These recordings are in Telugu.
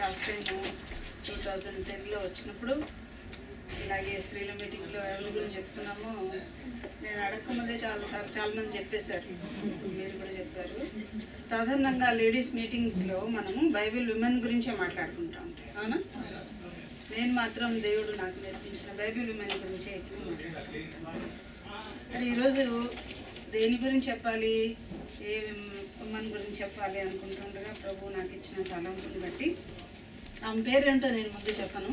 లాస్ట్ టైం 2010లో వచ్చినప్పుడు ఇలాగే స్త్రీల మీటింగ్లో ఎవరి గురించి చెప్తున్నామో నేను అడగకముందే చాలామంది చెప్పేశారు, మీరు కూడా చెప్పారు. సాధారణంగా లేడీస్ మీటింగ్స్లో మనము బైబిల్ విమెన్ గురించే మాట్లాడుకుంటూ ఉంటాం, అవునా? నేను మాత్రం దేవుడు నాకు నేర్పించిన బైబిల్ విమెన్ గురించే ఎక్కువ మాట్లాడుకుంటాను. మరి ఈరోజు దేని గురించి చెప్పాలి, ఏ విమెన్ గురించి చెప్పాలి అనుకుంటుండగా ప్రభు నాకు ఇచ్చిన తలంపుని బట్టి ఆమె పేరేంటో నేను ముందు చెప్పను.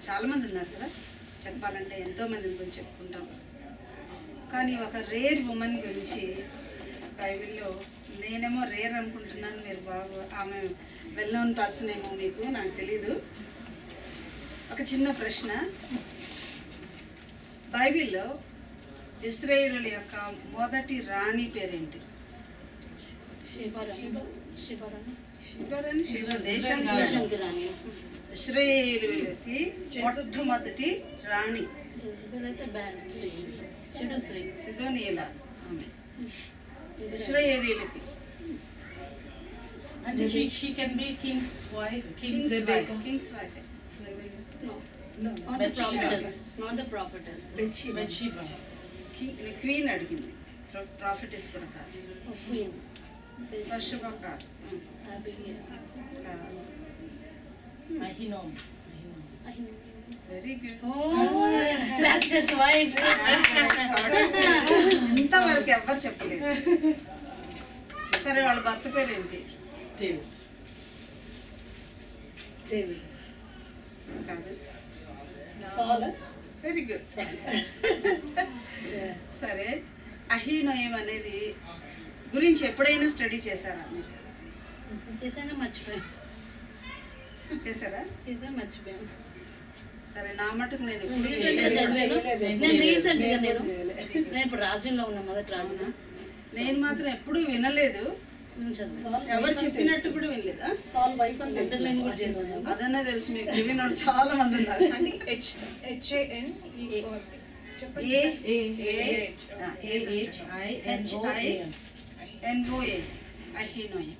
చాలామంది ఉన్నారు కదా, చెప్పాలంటే ఎంతోమందిని గురించి చెప్పుకుంటాం. కానీ ఒక రేర్ ఉమెన్ గురించి బైబిల్లో, నేనేమో రేర్ అనుకుంటున్నాను, మీరు బాగా ఆమె వెల్ నోన్ పర్సన్ ఏమో మీకు, నాకు తెలీదు. ఒక చిన్న ప్రశ్న, బైబిల్లో ఇశ్రాయేలు యొక్క మొదటి రాణి పేరేంటి? ఇశ్రాయేలుకి మొట్టమొదటి రాణి సిదోనియలా ఆమె ఇశ్రాయేలీలకి. And she can be king's wife. King's wife. No, not the prophetess. Not the prophetess. Bathsheba. Queen అడిగింది, ప్రాఫిటెస్ కూడా కాదు. Queen. బత్షెబా కాదు. Ahinoam. Very good. Oh, pastor's wife. ఇంతవరకు ఎవ్వరు చెప్పలేదు. సరే, వాళ్ళ భర్త పేరు ఏంటి? కాదు. Very good. సరే, అహీనోయం అనేది గురించి ఎప్పుడైనా స్టడీ చేశారా మీరు? చేశారా? సరే, నా మటుకు నేను ఇప్పుడు రాజ్యంలో ఉన్నా, మొదటి రాజున. నేను మాత్రం ఎప్పుడు వినలేదు, ఎవరు చెప్పినట్టు కూడా వినలేదా? అదన్నా తెలుసు మీకు, వినోడు చాలా మంది ఉన్నారు. అహీనోయం.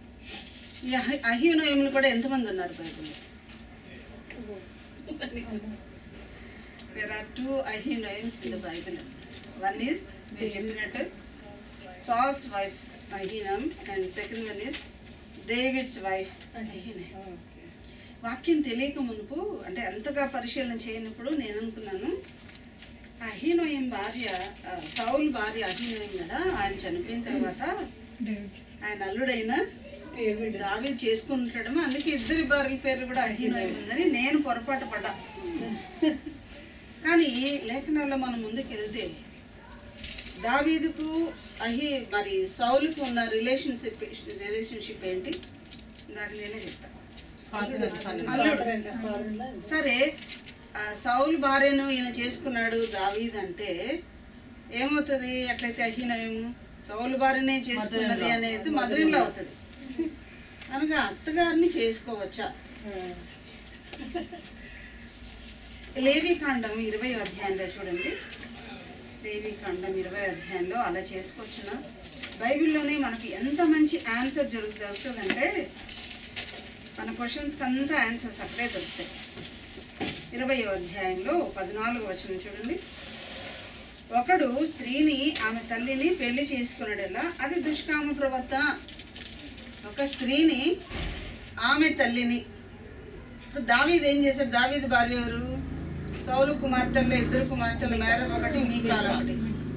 ఈ అహీనోయములు కూడా ఎంతమంది ఉన్నారు బైబిల్లో? There are two Ahinoams in the Bible. One is, we చెప్పినట్టు, Saul's wife Ahinoam, and second one is David's wife Ahinoam. వాక్యం తెలియక మునుపు, అంటే అంతగా పరిశీలన చేయనప్పుడు నేను అనుకున్నాను, అహీనోయం భార్య, సౌల్ భార్య అహీనోయం కదా, ఆయన చనిపోయిన తర్వాత ఆయన అల్లుడైన దావీదు చేసుకుంటాడేమో, అందుకే ఇద్దరి భార్యల పేరు కూడా అహీనోయం ఉందని నేను పొరపాటు పడ్డా. కానీ లేఖనాల్లో మనం ముందుకు వెళ్తే దావీదుకు మరి సౌలుకు ఉన్న రిలేషన్షిప్ ఏంటి? దాన్ని నేనే చెప్తాను. సరే, సౌలు భార్యను ఈయన చేసుకున్నాడు దావీదు అంటే ఏమవుతుంది? అట్లయితే అహీనోయం సౌలు భార్యనే చేసుకున్నది అనేది మదరిన్లా అవుతుంది. అనగా అత్తగారిని చేసుకోవచ్చా? లేవీకాండం 20వ అధ్యాయంలో చూడండి, లేవీకాండం 20వ అధ్యాయంలో అలా చేసుకోవచ్చునా? బైబిల్లోనే మనకి ఎంత మంచి ఆన్సర్ దొరుకుతుందంటే, మన క్వశ్చన్స్కి అంతా ఆన్సర్స్ అక్కడే దొరుకుతాయి. 20వ అధ్యాయంలో 14వ వచనం చూడండి, ఒకడు స్త్రీని ఆమె తల్లిని పెళ్లి చేసుకున్నాడల్లా అది దుష్కామ ప్రవర్తన. ఒక స్త్రీని ఆమె తల్లిని, ఇప్పుడు దావీదు ఏం చేశాడు? దావీదు భార్య ఎవరు? సౌలు కుమార్తెల్లో ఇద్దరు కుమార్తెలు, మేరబ్ ఒకటి, మీకాల్ ఒకటి.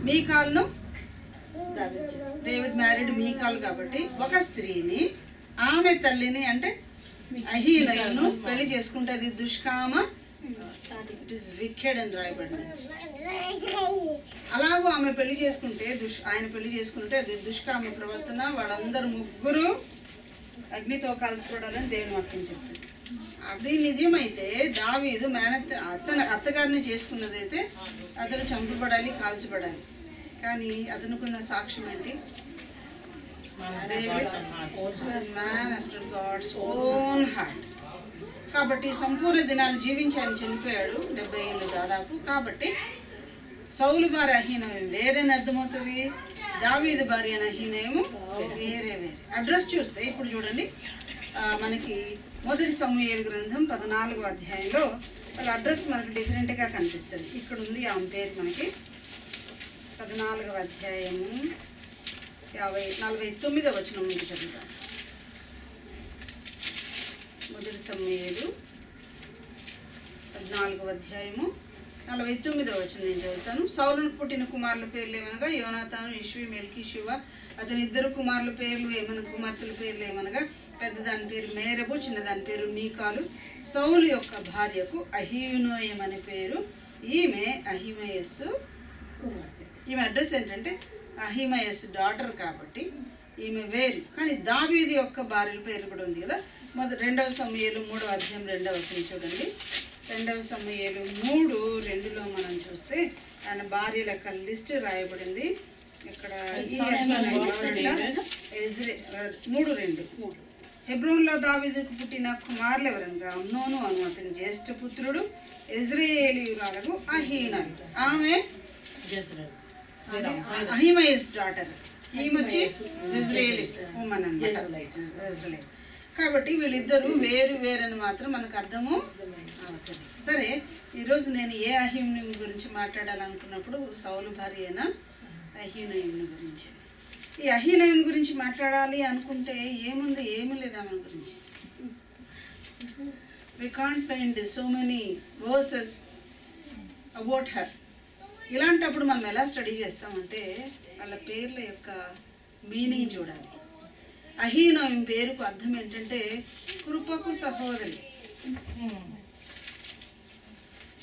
మీకాల్ను డేవిడ్ మ్యారీడ్ మీకాల్ కాబట్టి ఒక స్త్రీని ఆమె తల్లిని అంటే అహీనోయంను పెళ్లి చేసుకుంటే అది దుష్కామ, ఇట్ ఈస్ వికెడ్ అని రాయబడింది. అలాగూ ఆమె పెళ్లి చేసుకుంటే ఆయన పెళ్లి చేసుకుంటే అది దుష్కామ ప్రవర్తన. వాళ్ళందరూ ముగ్గురు అగ్నితో కాల్చిపడాలని దేవుని వాక్యం చెప్తుంది. అది నిజమైతే దావీదు అత్తగారిని చేసుకున్నదైతే అతడు చంపబడాలి, కాల్చబడాలి. కానీ అతనుకున్న సాక్ష్యం ఏంటి? Man after God's own heart. కాబట్టి సంపూర్ణ దినాలు జీవించి ఆయన చనిపోయాడు, 70 ఏళ్ళు దాదాపు. కాబట్టి సౌలు భార్య అహీనోయం వేరేని అర్థమవుతుంది, దావీదు భార్య అహీనోయము వేరే వేరే. అడ్రస్ చూస్తే ఇప్పుడు చూడండి, మనకి మొదటి సమూయేలు గ్రంథం 14వ అధ్యాయంలో వాళ్ళ అడ్రస్ మనకు డిఫరెంట్గా కనిపిస్తుంది. ఇక్కడ ఉంది ఆమె పేరు మనకి 14వ అధ్యాయము 49వ వచనం నుంచి చదువుతాను. మొదటి సమూయేలు 14వ అధ్యాయము 49వ వచనం నేను చదువుతాను. సౌలును పుట్టిన కుమారుల పేర్లు ఏమనగా యోనాతాను, ఇష్వి, మెల్కీషువ. అతని ఇద్దరు కుమారుల పేర్లు కుమార్తెల పేర్లు ఏమనగా పెద్దదాని పేరు మేరబు, చిన్నదాని పేరు మీకాలు. సౌలు యొక్క భార్యకు అహీనోయం అనే పేరు. ఈమె అహిమయస్సు కుమార్తె. ఈమె అడ్రస్ ఏంటంటే అహిమయస్ డాటర్ కాబట్టి ఈమె వేరు. కానీ దావీదు యొక్క భార్యల పేరు కూడా ఉంది కదా. 2వ సమూయేలు 3వ అధ్యాయం 2వ వచనం చూడండి. 2వ సమూయేలు 3:2లో మనం చూస్తే ఆయన భార్యల యొక్క లిస్ట్ రాయబడింది. ఇక్కడ 3:2 హెబ్రోన్లో దావీదుకు పుట్టిన కుమారులు ఎవరనగా అమ్నోను అను అతని జ్యేష్ఠ పుత్రుడు, ఇజ్రాయేలీయురాలకు అహీనోయం. ఆమె అహిమయస్ డాటర్. ఈమె వచ్చి ఇజ్రాయేలీ ఉమెన్ అన్నమాట. కాబట్టి వీళ్ళిద్దరూ వేరు వేరని మాత్రం మనకు అర్థము అవుతుంది. సరే, ఈరోజు నేను ఏ అహీనోయం గురించి మాట్లాడాలనుకున్నప్పుడు సౌలు భార్య అయిన అహీనోయం గురించి. ఈ అహీనోయం గురించి మాట్లాడాలి అనుకుంటే ఏముంది, ఏమీ లేదు ఆమె గురించి. we can't find so many verses about her. ఇలాంటప్పుడు మనం ఎలా స్టడీ చేస్తామంటే వాళ్ళ పేర్ల యొక్క మీనింగ్ చూడాలి. అహీనోయం పేరుకు అర్థం ఏంటంటే కృపకు సహోదరి.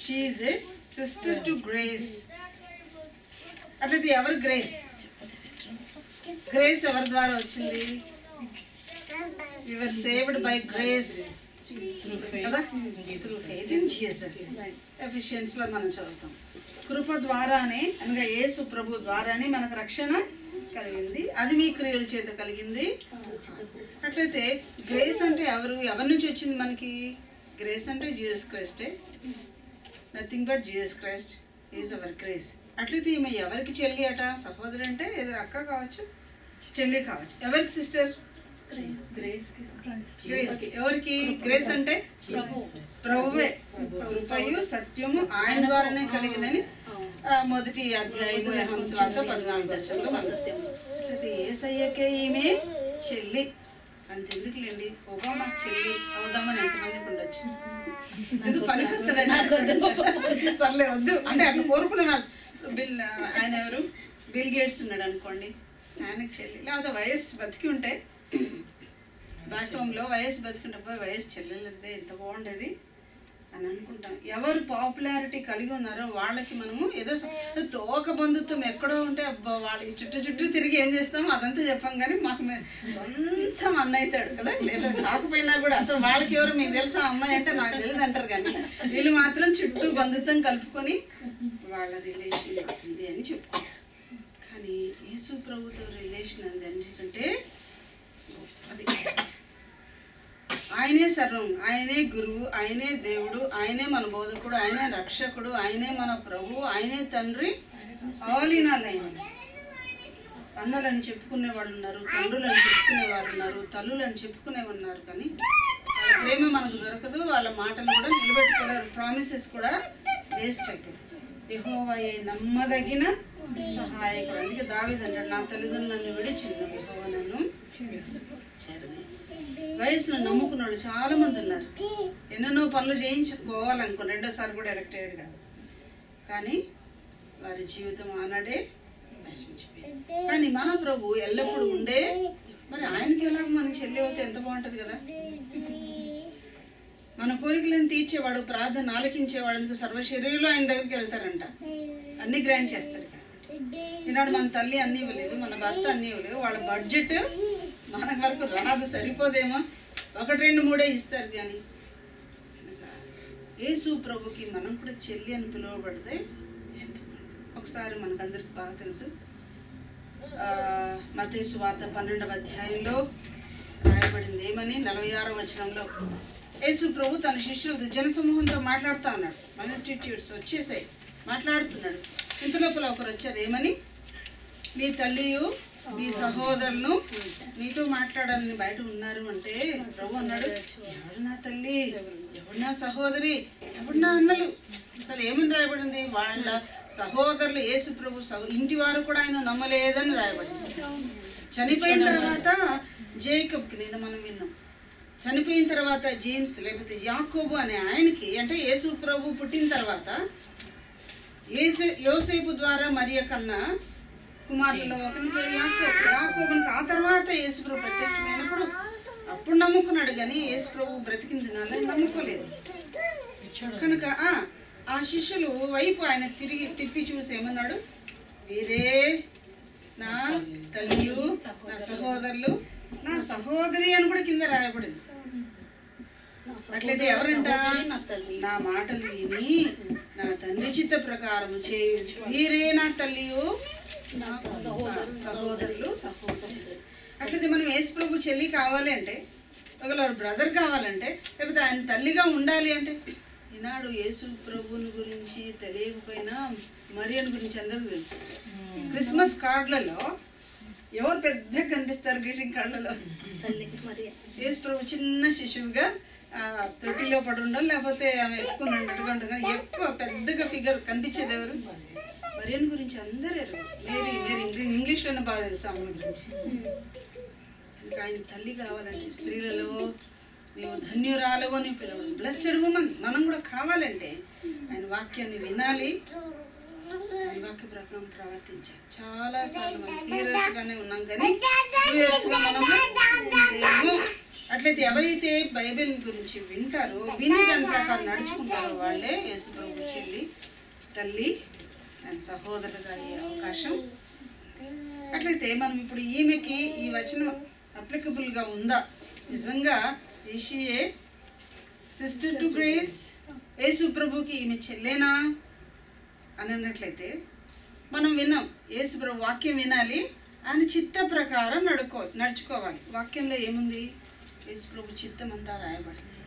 She is a sister to grace. అట్లయితే ఎవరు గ్రేస్? గ్రేస్ ఎవరి ద్వారా వచ్చింది? You are saved by grace కదా, త్రూ ఫెయిత్ ఇన్ జీసస్. ఎఫిషియన్స్లో మనం చదువుతాం. కృప ద్వారానే అనగా యేసు ప్రభు ద్వారానే మనకు రక్షణ కలిగింది. అది మీ క్రియల చేత కలిగింది. అట్లయితే గ్రేస్ అంటే ఎవరి నుంచి వచ్చింది మనకి? గ్రేస్ అంటే జీసస్ క్రైస్టే. Nothing but Jesus Christ is our grace. అట్లయితే ఈమె ఎవరికి చెల్లి అట? సహోదరి అంటే ఏదో అక్క కావచ్చు, చెల్లి కావచ్చు. ఎవరికి సిస్టర్? గ్రేస్. ఎవరికి గ్రేస్ అంటే? ప్రభువే. కృపయు సత్యము ఆయన ద్వారానే కలిగినని మొదటి అధ్యాయము యోహాను సువార్త 14వ వచనంలో. అయితే యేసయ్యకే ఈమె చెల్లి. అంతెందుకులేండి, ఒక మాకు చెల్లి అవుదామని ఎంతమందికి ఉండొచ్చు. ఎందుకు పనికి వస్తాడని సర్లే వద్దు అంటే అట్లా కోరుకున్నాను. ఆయన ఎవరు? బిల్ గేట్స్ ఉన్నాడు అనుకోండి, ఆయనకి చెల్లి. లేకపోతే వయస్సు బతికి ఉంటే బ్యాక్ హోమ్లో వయస్సు బతికుంటే వయస్సు చెల్లెలదే ఎంత బాగుండేది అని అనుకుంటాం. ఎవరు పాపులారిటీ కలిగి ఉన్నారో వాళ్ళకి మనము ఏదో తోక బంధుత్వం ఎక్కడో ఉంటే అబ్బా వాళ్ళకి చుట్టూ తిరిగి ఏం చేస్తామో అదంతా చెప్పాం. కానీ మాకు సొంతం అన్న అవుతాడు కదా, లేదా కాకపోయినా కూడా అసలు వాళ్ళకి ఎవరు మీకు తెలుసా అమ్మాయి అంటే నాకు తెలియదు అంటారు. కానీ వీళ్ళు మాత్రం చుట్టూ బంధుత్వం కలుపుకొని వాళ్ళ రిలేషన్ ఉంది అని చెప్పుకుంటారు. కానీ యేసు ప్రభుతో రిలేషన్ అంది ఎందుకంటే అది ఆయనే సర్వం, ఆయనే గురువు, ఆయనే దేవుడు, ఆయనే మన బోధకుడు, ఆయనే రక్షకుడు, ఆయనే మన ప్రభు, ఆయనే తండ్రి. All in all. ఆయన అన్నలని చెప్పుకునే వాళ్ళు ఉన్నారు, తండ్రులని చెప్పుకునే వారు ఉన్నారు, తల్లులని చెప్పుకునే ఉన్నారు. కానీ వాళ్ళ ప్రేమ మనకు దొరకదు, వాళ్ళ మాటలు కూడా నిలబెట్టుకోలేరు, ప్రామిసెస్ కూడా వేస్ట్ అయిపోయింది. యెహోవాయే నమ్మదగిన సహాయకుడు. అందుకే దావీదు అంటాడు, నా తల్లిదండ్రులు నన్ను విడిచిన యెహోవా నన్ను చేరదు. వయసులో నమ్ముకున్న వాళ్ళు చాలా మంది ఉన్నారు. ఎన్నెన్నో పనులు చేయించుకోవాలనుకో, రెండోసారి కూడా ఎలక్ట్ అయ్యాడు కాదు. కానీ వారి జీవితం ఆనాడే నశించిపోయింది. కానీ మన ప్రభు ఎల్లప్పుడూ ఉండే. మరి ఆయనకి ఎలాగ మనకి చెల్లి అవుతే ఎంత బాగుంటుంది కదా. మన కోరికలను తీర్చేవాడు, ప్రార్థన ఆలకించేవాడు. అందుకు సర్వశరీరంలో ఆయన దగ్గరికి వెళ్తారంట, అన్ని గ్రాంట్ చేస్తారు. ఈనాడు మన తల్లి అన్నీ ఇవ్వలేదు, మన భర్త అన్నీ ఇవ్వలేదు. వాళ్ళ బడ్జెట్ మన వరకు రాదు, సరిపోదేమో, 1, 2, 3 ఇస్తారు. కానీ యేసు ప్రభుకి మనం కూడా చెల్లి అని పిలువబడితే ఎంత. ఒకసారి మనకందరికి బాగా తెలుసు, మత్తయి సువార్త 12వ అధ్యాయంలో రాయబడింది ఏమని? 46వ వచనంలో యేసు ప్రభు తన శిష్యులు జనసమూహంతో మాట్లాడుతూ ఉన్నాడు. మల్టిట్యూడ్స్ వచ్చేసాయి, మాట్లాడుతున్నాడు. ఇంతలోపల ఒకరు వచ్చారు. ఏమని? నీ తల్లియు ఈ సహోదరులు నీతో మాట్లాడాలని బయట ఉన్నారు అంటే ప్రభు అన్నాడు, ఎవడు నా తల్లి, ఎవడు నా సహోదరి, ఎవడు నా అన్నలు. అసలు ఏమని రాయబడింది? వాళ్ళ సహోదరులు యేసు ప్రభు ఇంటి వారు కూడా ఆయన నమ్మలేదని రాయబడింది. చనిపోయిన తర్వాత జేకబ్కి, నిన్న మనం విన్నాం, చనిపోయిన తర్వాత జేమ్స్ లేకపోతే యాకోబు అనే ఆయనకి, అంటే యేసు ప్రభు పుట్టిన తర్వాత యోసేపు ద్వారా మరియ కన్నా కుమారులలో ఒకరి పేరు యాకోబు. యాకోబునికి ఆ తర్వాత యేసు ప్రభు ప్రత్యక్షమైనప్పుడు అప్పుడు నమ్ముకున్నాడు, కానీ యేసు ప్రభు బ్రతికిన దినాలని నమ్ముకోలేదు. కనుక ఆ శిష్యులు వైపు ఆయన తిప్పి చూసి ఏమన్నాడు? వీరే నా తల్లియు, నా సహోదరులు, నా సహోదరి అని కూడా కింద రాయబడింది. అట్లయితే ఎవరంట? నా మాటలు విని నా తండ్రి చిత్త ప్రకారం చేయు వీరే నా తల్లియు, సహోదరులు, సహోదరులు. అట్లయితే మనం యేసు ప్రభు చెల్లి కావాలి అంటే, ఒకవేళ బ్రదర్ కావాలంటే, లేకపోతే ఆయన తల్లిగా ఉండాలి అంటే, ఈనాడు యేసు ప్రభుని గురించి తెలియకపోయినా మరియను గురించి అందరికీ తెలుసు. క్రిస్మస్ కార్డులలో ఎవరు పెద్దగా కనిపిస్తారు? గ్రీటింగ్ కార్డులలో యేసు ప్రభు చిన్న శిశువుగా తొట్టిలో పడి ఉండవు, లేకపోతే ఆమె ఎత్తుకుని ఉన్నట్టుగా ఉంటుంది. కానీ ఎక్కువ పెద్దగా ఫిగర్ కనిపించేది ఎవరు? మరియను గురించి అందరూ మేరీ ఇంగ్లీష్లోనే బాగా తెలుసు ఆమె గురించి. ఇంకా ఆయన తల్లి కావాలంటే, స్త్రీలలో నీవు ధన్యురాలవో నీ పిల్లలు బ్లెస్సెడ్ ఉమెన్ మనం కూడా కావాలంటే ఆయన వాక్యాన్ని వినాలి, ఆయన వాక్య ప్రకారం ప్రవర్తించాలి. చాలాసార్లు మనం హీరోస్గానే ఉన్నాం, కానీ హీరోస్గా మనము లేము. అట్లయితే ఎవరైతే బైబిల్ గురించి వింటారో, విని దాని ప్రకారం నడుచుకుంటారో వాళ్ళే యేసు ప్రభు చెల్లి, తల్లి అండ్ సహోదరులుగా అయ్యే అవకాశం. అట్లయితే మనం ఇప్పుడు ఈమెకి ఈ వచనం అప్లికబుల్గా ఉందా? నిజంగా ఈషియే సిస్టర్ టు గ్రేస్, యేసు ప్రభుకి ఈమె చెల్లేనా అని అన్నట్లయితే మనం విన్నాం. యేసు ప్రభు వాక్యం వినాలి, ఆయన చిత్త ప్రకారం నడుచుకోవాలి. వాక్యంలో ఏముంది? యేసు ప్రభు చిత్తం అంతా రాయబడింది,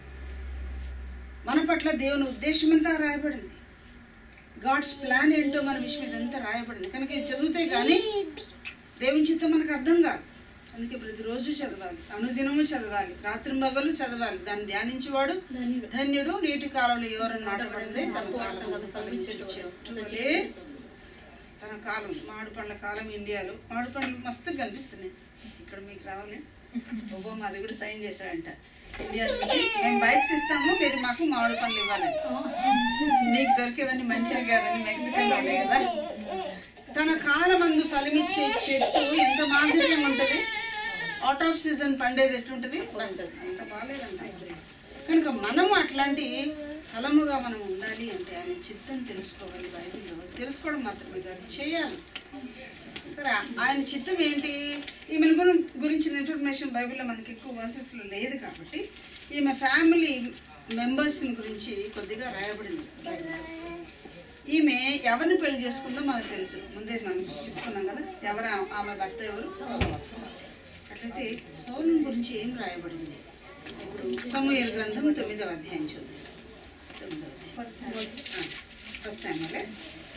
మన పట్ల దేవుని ఉద్దేశం అంతా రాయబడింది, గాడ్స్ ప్లాన్ ఏంటో మన విషయం ఇదంతా రాయబడింది. కనుక ఇది చదివితే కానీ దేవుని చిత్తం మనకు అర్థం కాదు. అందుకే ప్రతిరోజు చదవాలి, అనుదినము చదవాలి, రాత్రింబగలు చదవాలి. దాన్ని ధ్యానించేవాడు ధన్యుడు. నీటి కాలంలో ఎవరన్నా నాటబడిందే తన తన కాలం. మామిడి పండ్ల కాలం ఇండియాలో. మామిడి పండ్లు మస్తు కనిపిస్తున్నాయి. ఇక్కడ మీకు రావాలి, ఒబోమా అది కూడా సైన్ చేశాడంట. ఇండియా నుంచి మేము బైక్స్ ఇస్తాము, మీరు మాకు మామిడి పండ్లు ఇవ్వాలి. మీకు దొరికేవన్నీ మంచివి కాదని మెక్సికన్లో ఉన్నాయి కదా. తన కాలమందు ఫలమిచ్చే చెట్టు ఎంత మాధుర్యం ఉంటుంది, అవుట్ ఆఫ్ సీజన్ పండేది ఎట్లుంటుంది, అంత బాగాలేదంట. కనుక మనము అట్లాంటి ఫలముగా మనం ఉండాలి అంటే ఆయన చిత్తం తెలుసుకోవాలి. బైబిల్లో తెలుసుకోవడం మాత్రమే కాదు, చేయాలి. సరే, ఆయన చిత్తం ఏంటి? ఈమె గురించిన ఇన్ఫర్మేషన్ బైబిల్లో మనకి ఎక్కువ వర్సెస్లో లేదు కాబట్టి ఈమె ఫ్యామిలీ మెంబర్స్ని గురించి కొద్దిగా రాయబడింది బైబిల్లో. ఈమె ఎవరిని పెళ్లి చేసుకుందో మనకు తెలుసు, ముందే మనం చెప్పుకున్నాం కదా. ఎవరు ఆమె భర్త ఎవరు? అట్లయితే సౌలు గురించి ఏం రాయబడింది? ఇప్పుడు సమూయేలు గ్రంథం 9వ అధ్యాయం చూద్దాం.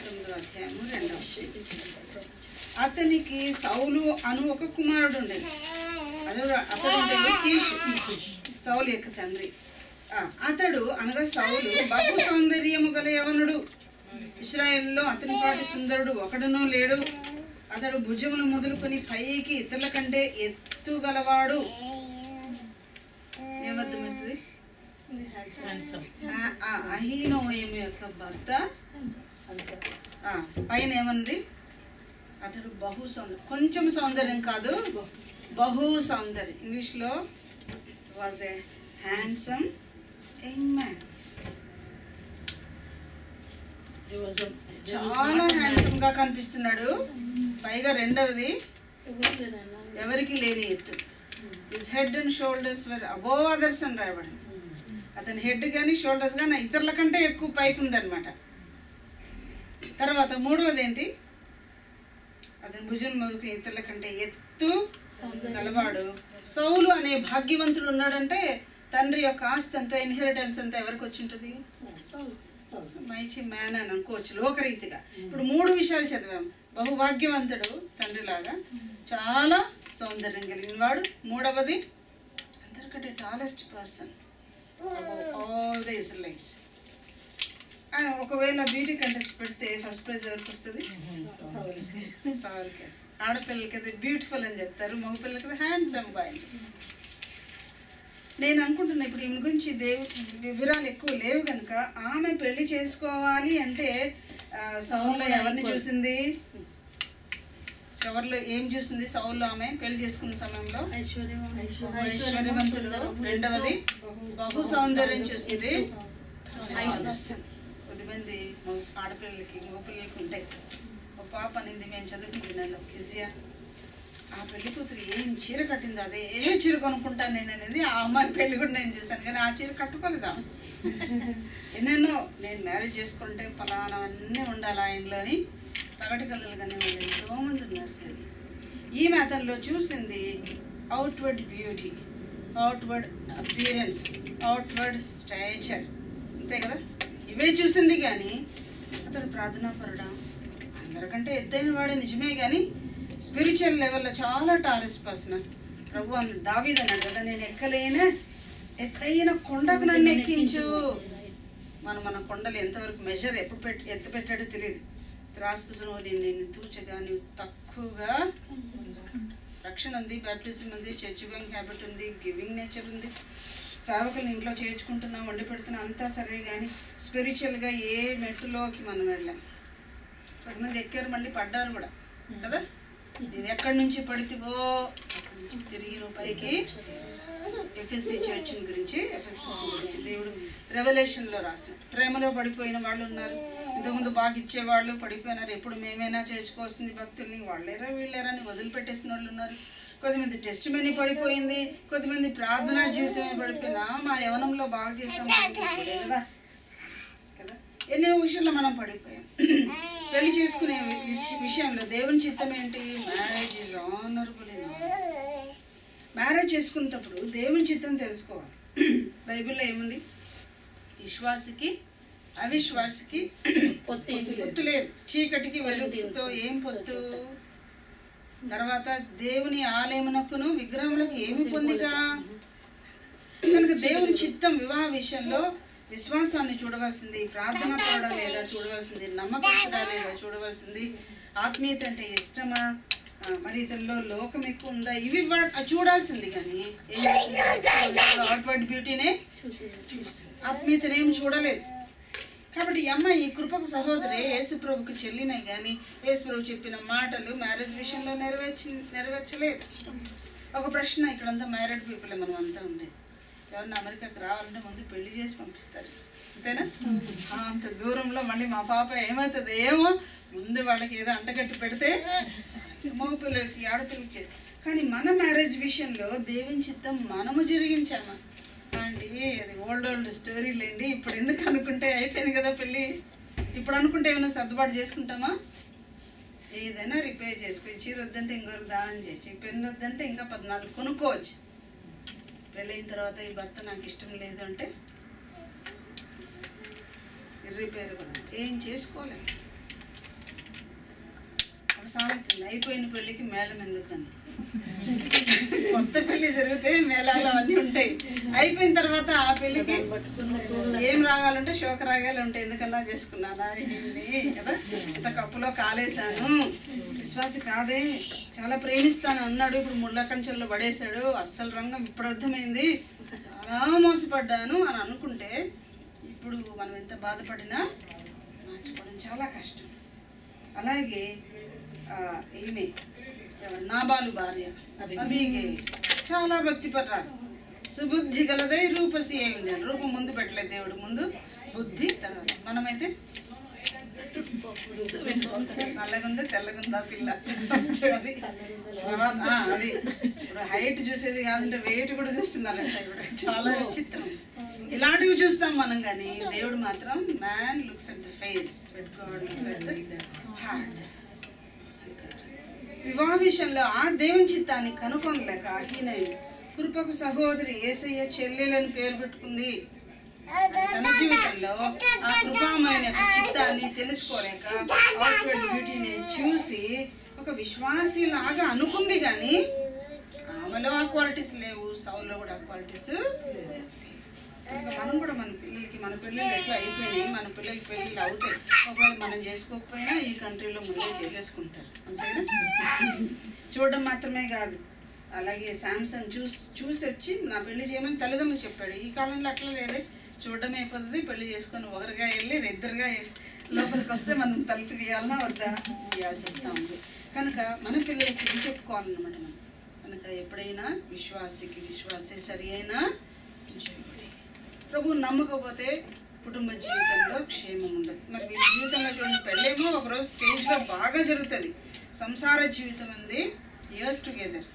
9వ అధ్యాయము 2వ వచనం. అతనికి సౌలు అను ఒక కుమారుడు ఉండేది. అతడు కీషు, సౌలు యొక్క తండ్రి. అతడు అనగా సౌలు బహు సౌందర్యము గల యవనుడు. ఇశ్రాయేలులో అతని పాటి సుందరుడు ఒకడునూ లేడు. అతడు భుజములు మొదలుకొని పైకి ఇతరుల కంటే ఎత్తుగలవాడు. ఏమర్థమవుతుంది? అహీనోయము యొక్క భర్త. పైన ఏమంది? అతడు బహు సౌందర్యం, కొంచెం సౌందర్యం కాదు, బహు సౌందర్యం. ఇంగ్లీష్లో was a handsome young man. చాలా హ్యాండ్సమ్ గా కనిపిస్తున్నాడు. పైగా రెండవది ఎవరికి లేని ఎత్తు. His head and shoulders were above others అని రాయబడింది. అతని హెడ్ కానీ షోల్డర్స్ కానీ ఇతరుల కంటే ఎక్కువ పైకి ఉందన్నమాట. తర్వాత మూడవది ఏంటి? అతని భుజం మొదలుకు ఇతరుల కంటే ఎత్తు గలవాడు. సౌలు అనే భాగ్యవంతుడు ఉన్నాడంటే తండ్రి యొక్క ఆస్తి అంతా, ఇన్హెరిటెన్స్ అంతా ఎవరికి వచ్చి ఉంటుంది? మంచి మ్యాన్ అని అనుకోవచ్చు లోకరీతిగా. ఇప్పుడు 3 విషయాలు చదివాం. బహుభాగ్యవంతుడు తండ్రిలాగా, చాలా సౌందర్యం కలిగిన వాడు. మూడవది అందరికంటే tallest person all the Israelites. ఒకవేళ బ్యూటీ కంటెస్ట్ పెడితే ఫస్ట్ ప్రైజ్ ఎవరికి వస్తుంది? సౌల్కి వస్తుంది. ఆడపిల్లలకి అయితే బ్యూటిఫుల్ అని చెప్తారు, మగపిల్లలకి అయితే హ్యాండ్సమ్ బాయ్. నేను అనుకుంటున్నా ఇప్పుడు ఈమె గురించి వివరాలు ఎక్కువ లేవు కనుక ఆమె పెళ్లి చేసుకోవాలి అంటే సౌల్లో ఎవరిని చూసింది? ఎవరిలో ఏం చూసింది సౌల్లో? ఆమె పెళ్లి చేసుకున్న సమయంలో ఐశ్వర్యవంతుడు, రెండవది బహు సౌందర్యం చూసింది. కొద్దిమంది ఆడపిల్లలకి మగపిల్లలకి ఉంటాయి. ఒక పాప అనేది మేము చదువుకుంటున్నాను కిజియా, ఆ పెళ్లి కూతురు ఏం చీర కట్టిందో అదే చీర కొనుక్కుంటాను నేను అనేది ఆ అమ్మాయి పెళ్లి కూడా నేను చూసాను, కానీ ఆ చీర కట్టుకోలేదా. ఎన్నెన్నో నేను మ్యారేజ్ చేసుకుంటే ఫలానావన్నీ ఉండాలి ఆయనలో అని పగటి కళ్ళలు కానీ వాళ్ళు ఎంతోమంది ఉన్నారు. కానీ ఈమె అతనిలో చూసింది outward beauty, outward appearance, outward స్టాచర్, అంతే కదా, ఇవే చూసింది. కానీ అతడు ప్రార్థనాపరుడా, అందరికంటే ఎత్తైన వాడే నిజమే, కానీ స్పిరిచువల్ లెవెల్లో చాలా టాలెంట్ పర్సన్. ప్రభు దావీదు అన్నాడు కదా, నేను ఎక్కలేనా ఎత్తైన కొండకు నన్ను ఎక్కించు. మన కొండలు ఎంతవరకు మెజర్ ఎప్పుడు ఎత్తు పెట్టాడో తెలియదు. త్రాసును నేను తూచగా నువ్వు తక్కువగా. రక్షణ ఉంది, బ్యాప్టిజం ఉంది, చర్చ్ గోయింగ్ హ్యాబిట్ ఉంది, గివింగ్ నేచర్ ఉంది, సేవకులు ఇంట్లో చేర్చుకుంటున్నా, వండి పెడుతున్నా, అంతా సరే. కానీ స్పిరిచువల్గా ఏ మెట్టులోకి మనం వెళ్ళాం. 10 మంది ఎక్కారు, మళ్ళీ పడ్డారు కూడా కదా. నేను ఎక్కడి నుంచి పడితేవో అక్కడి నుంచి తిరిగి నువ్వు పైకి. ఎఫ్ఎస్సి చర్చ్ గురించి దేవుడు రెవల్యూషన్లో రాసినట్టు ప్రేమలో పడిపోయిన వాళ్ళు ఉన్నారు. ఇంతకుముందు బాగా ఇచ్చేవాళ్ళు పడిపోయినారు. ఎప్పుడు మేమైనా చేర్చుకోవాల్సింది భక్తుల్ని, వాళ్ళేరా వీళ్ళేరా అని వదిలిపెట్టేసిన వాళ్ళు ఉన్నారు. కొద్దిమంది టెస్ట్ మనీ పడిపోయింది, కొద్దిమంది ప్రార్థనా జీవితమే పడిపోయింది. మా యవనంలో బాగా చేసాం కదా కదా. ఎన్నో విషయంలో మనం పడిపోయాం. పెళ్లి చేసుకునే విషయంలో దేవుని చిత్తం ఏంటి? Marriage is honourable. మ్యారేజ్ చేసుకునేటప్పుడు దేవుని చిత్తం తెలుసుకోవాలి. బైబిల్లో ఏముంది? విశ్వాసికి అవిశ్వాసికి పొత్తు లేదు, చీకటికి వెలుగుతో ఏం పొత్తు. తర్వాత దేవుని ఆలయమునకును విగ్రహములకు ఏమి పొందిక. కనుక దేవుని చిత్తం వివాహ విషయంలో విశ్వాసాన్ని చూడవలసింది, ప్రార్థన కూడా లేదా చూడవలసింది, నమ్మకస్తుడా లేదా చూడవలసింది, ఆత్మీయత అంటే ఇష్టమా, మరి ఇతరులో లోకం ఎక్కువ ఉందా, ఇవి చూడాల్సింది. కానీ అవుట్వర్డ్ బ్యూటీనే ఆత్మీయతనేం చూడలేదు. కాబట్టి ఈ అమ్మాయి ఈ కృపకు సహోదరి యేసుప్రభుకి చెల్లినాయి, కానీ యేసుప్రభు చెప్పిన మాటలు మ్యారేజ్ విషయంలో నెరవేర్చలేదు. ఒక ప్రశ్న, ఇక్కడంతా మ్యారీడ్ పీపుల్ మనం అంతా ఉండేది. ఎవరిని అమెరికాకి రావాలంటే ముందు పెళ్లి చేసి పంపిస్తారు, అంతేనా? అంత దూరంలో మళ్ళీ మా పాప ఏమవుతుంది ఏమో, ముందు వాళ్ళకి ఏదో అంటగట్టి పెడితే మగ పిల్లలకి ఆడపిల్లలకి చేస్తాం. కానీ మన మ్యారేజ్ విషయంలో దేవుని చిత్తం మనము జరిగించామా అంటే అది ఓల్డ్ స్టోరీలేండి. ఇప్పుడు ఎందుకు అనుకుంటే అయిపోయింది కదా పెళ్ళి. ఇప్పుడు అనుకుంటే ఏమైనా సర్దుబాటు చేసుకుంటామా? ఏదైనా రిపేర్ చేసుకో. చీర వద్దంటే ఇంకొకరు దానం చేయొచ్చు, పెన్ను వద్దంటే ఇంకా 14 కొనుక్కోవచ్చు. పెళ్ళైన తర్వాత ఈ భర్త నాకు ఇష్టం లేదు అంటే రిపేర్ కూడా ఏం చేసుకోలేదు. సాగుతుంది అయిపోయిన పెళ్ళికి మేళం ఎందుకని. కొత్త పెళ్లి జరిగితే మేళాలు అవన్నీ ఉంటాయి. అయిపోయిన తర్వాత ఆ పెళ్ళికి ఏం రాగాలంటే శోక రాగాలు ఉంటాయి. ఎందుకన్నా చేసుకున్నానా కదా, ఇంత కప్పులో కాలేశాను, విశ్వాసి కాదే, చాలా ప్రేమిస్తాను అన్నాడు, ఇప్పుడు ముళ్ళ కంచెల్లో పడేశాడు, అస్సలు రంగం ఇప్పుడు అర్థమైంది, చాలా మోసపడ్డాను అని అనుకుంటే ఇప్పుడు మనం ఎంత బాధపడినా మార్చుకోవడం చాలా కష్టం. అలాగే ఈమె నాబాలు భార్య అబీగైల్ చాలా భక్తిపరాలు, సుబుద్ధి గలదై రూపసి అయి ఉండాలి. రూపం ముందు పెట్టలేదు దేవుడు, ముందు బుద్ధి తర్వాత. మనమైతే నల్లగుందా తెల్లగుందా పిల్ల ఫస్ట్ అది అది ఇప్పుడు హైట్ చూసేది కాదంటే వెయిట్ కూడా చూస్తున్నారంట. ఇప్పుడు చాలా విచిత్రం. ఇలాంటివి చూస్తాం మనం, కానీ దేవుడు మాత్రం man looks at the face, but God looks at the heart. వివాహ విషయంలో ఆ దేవుని చిత్తాన్ని కనుక్కోలేక అహీనయి కృపకు సహోదరి యేసయ్య చెల్లెలని పేరు పెట్టుకుంది. తన జీవితంలో ఆ కృపామైన చిత్తాన్ని తెలుసుకోలేక అవుట్వర్డ్ బ్యూటీని చూసి ఒక విశ్వాసిలాగా అనుకుంది, కానీ ఆమెలో ఆ క్వాలిటీస్ లేవు, సౌల్లో కూడా ఆ క్వాలిటీస్. ఇంకా మనం కూడా మన పిల్లలు ఎట్లా అయిపోయినాయి, మన పిల్లలకి పెళ్ళిళ్ళు అవుతాయి. ఒకవేళ మనం చేసుకోకపోయినా ఈ కంట్రీలో ముందే చేసేసుకుంటారు, అంతేనా? చూడడం మాత్రమే కాదు, అలాగే శాంసంగ్ చూసి వచ్చి నా పెళ్లి చేయమని తల్లిదండ్రులు చెప్పాడు. ఈ కాలంలో అట్లా లేదే, చూడడం అయిపోతుంది, పెళ్లి చేసుకొని ఒకరిగా వెళ్ళి ఇద్దరుగా లోపలికి వస్తే మనం తలుపు తీయాలన్నా వద్దా, తీయాల్సి వస్తూ ఉంది. కనుక మన పిల్లలకి ఏం చెప్పుకోవాలన్నమాట మనం. కనుక ఎప్పుడైనా విశ్వాసే సరి అయినా ప్రభువు నమ్మకపోతే కుటుంబ జీవితంలో క్షేమం ఉండదు. మరి వీళ్ళ జీవితంలో చూడండి, పెళ్ళేమో ఒకరోజు స్టేజ్లో బాగా జరుగుతుంది. సంసార జీవితం ఉంది, ఇయర్స్ టుగెదర్.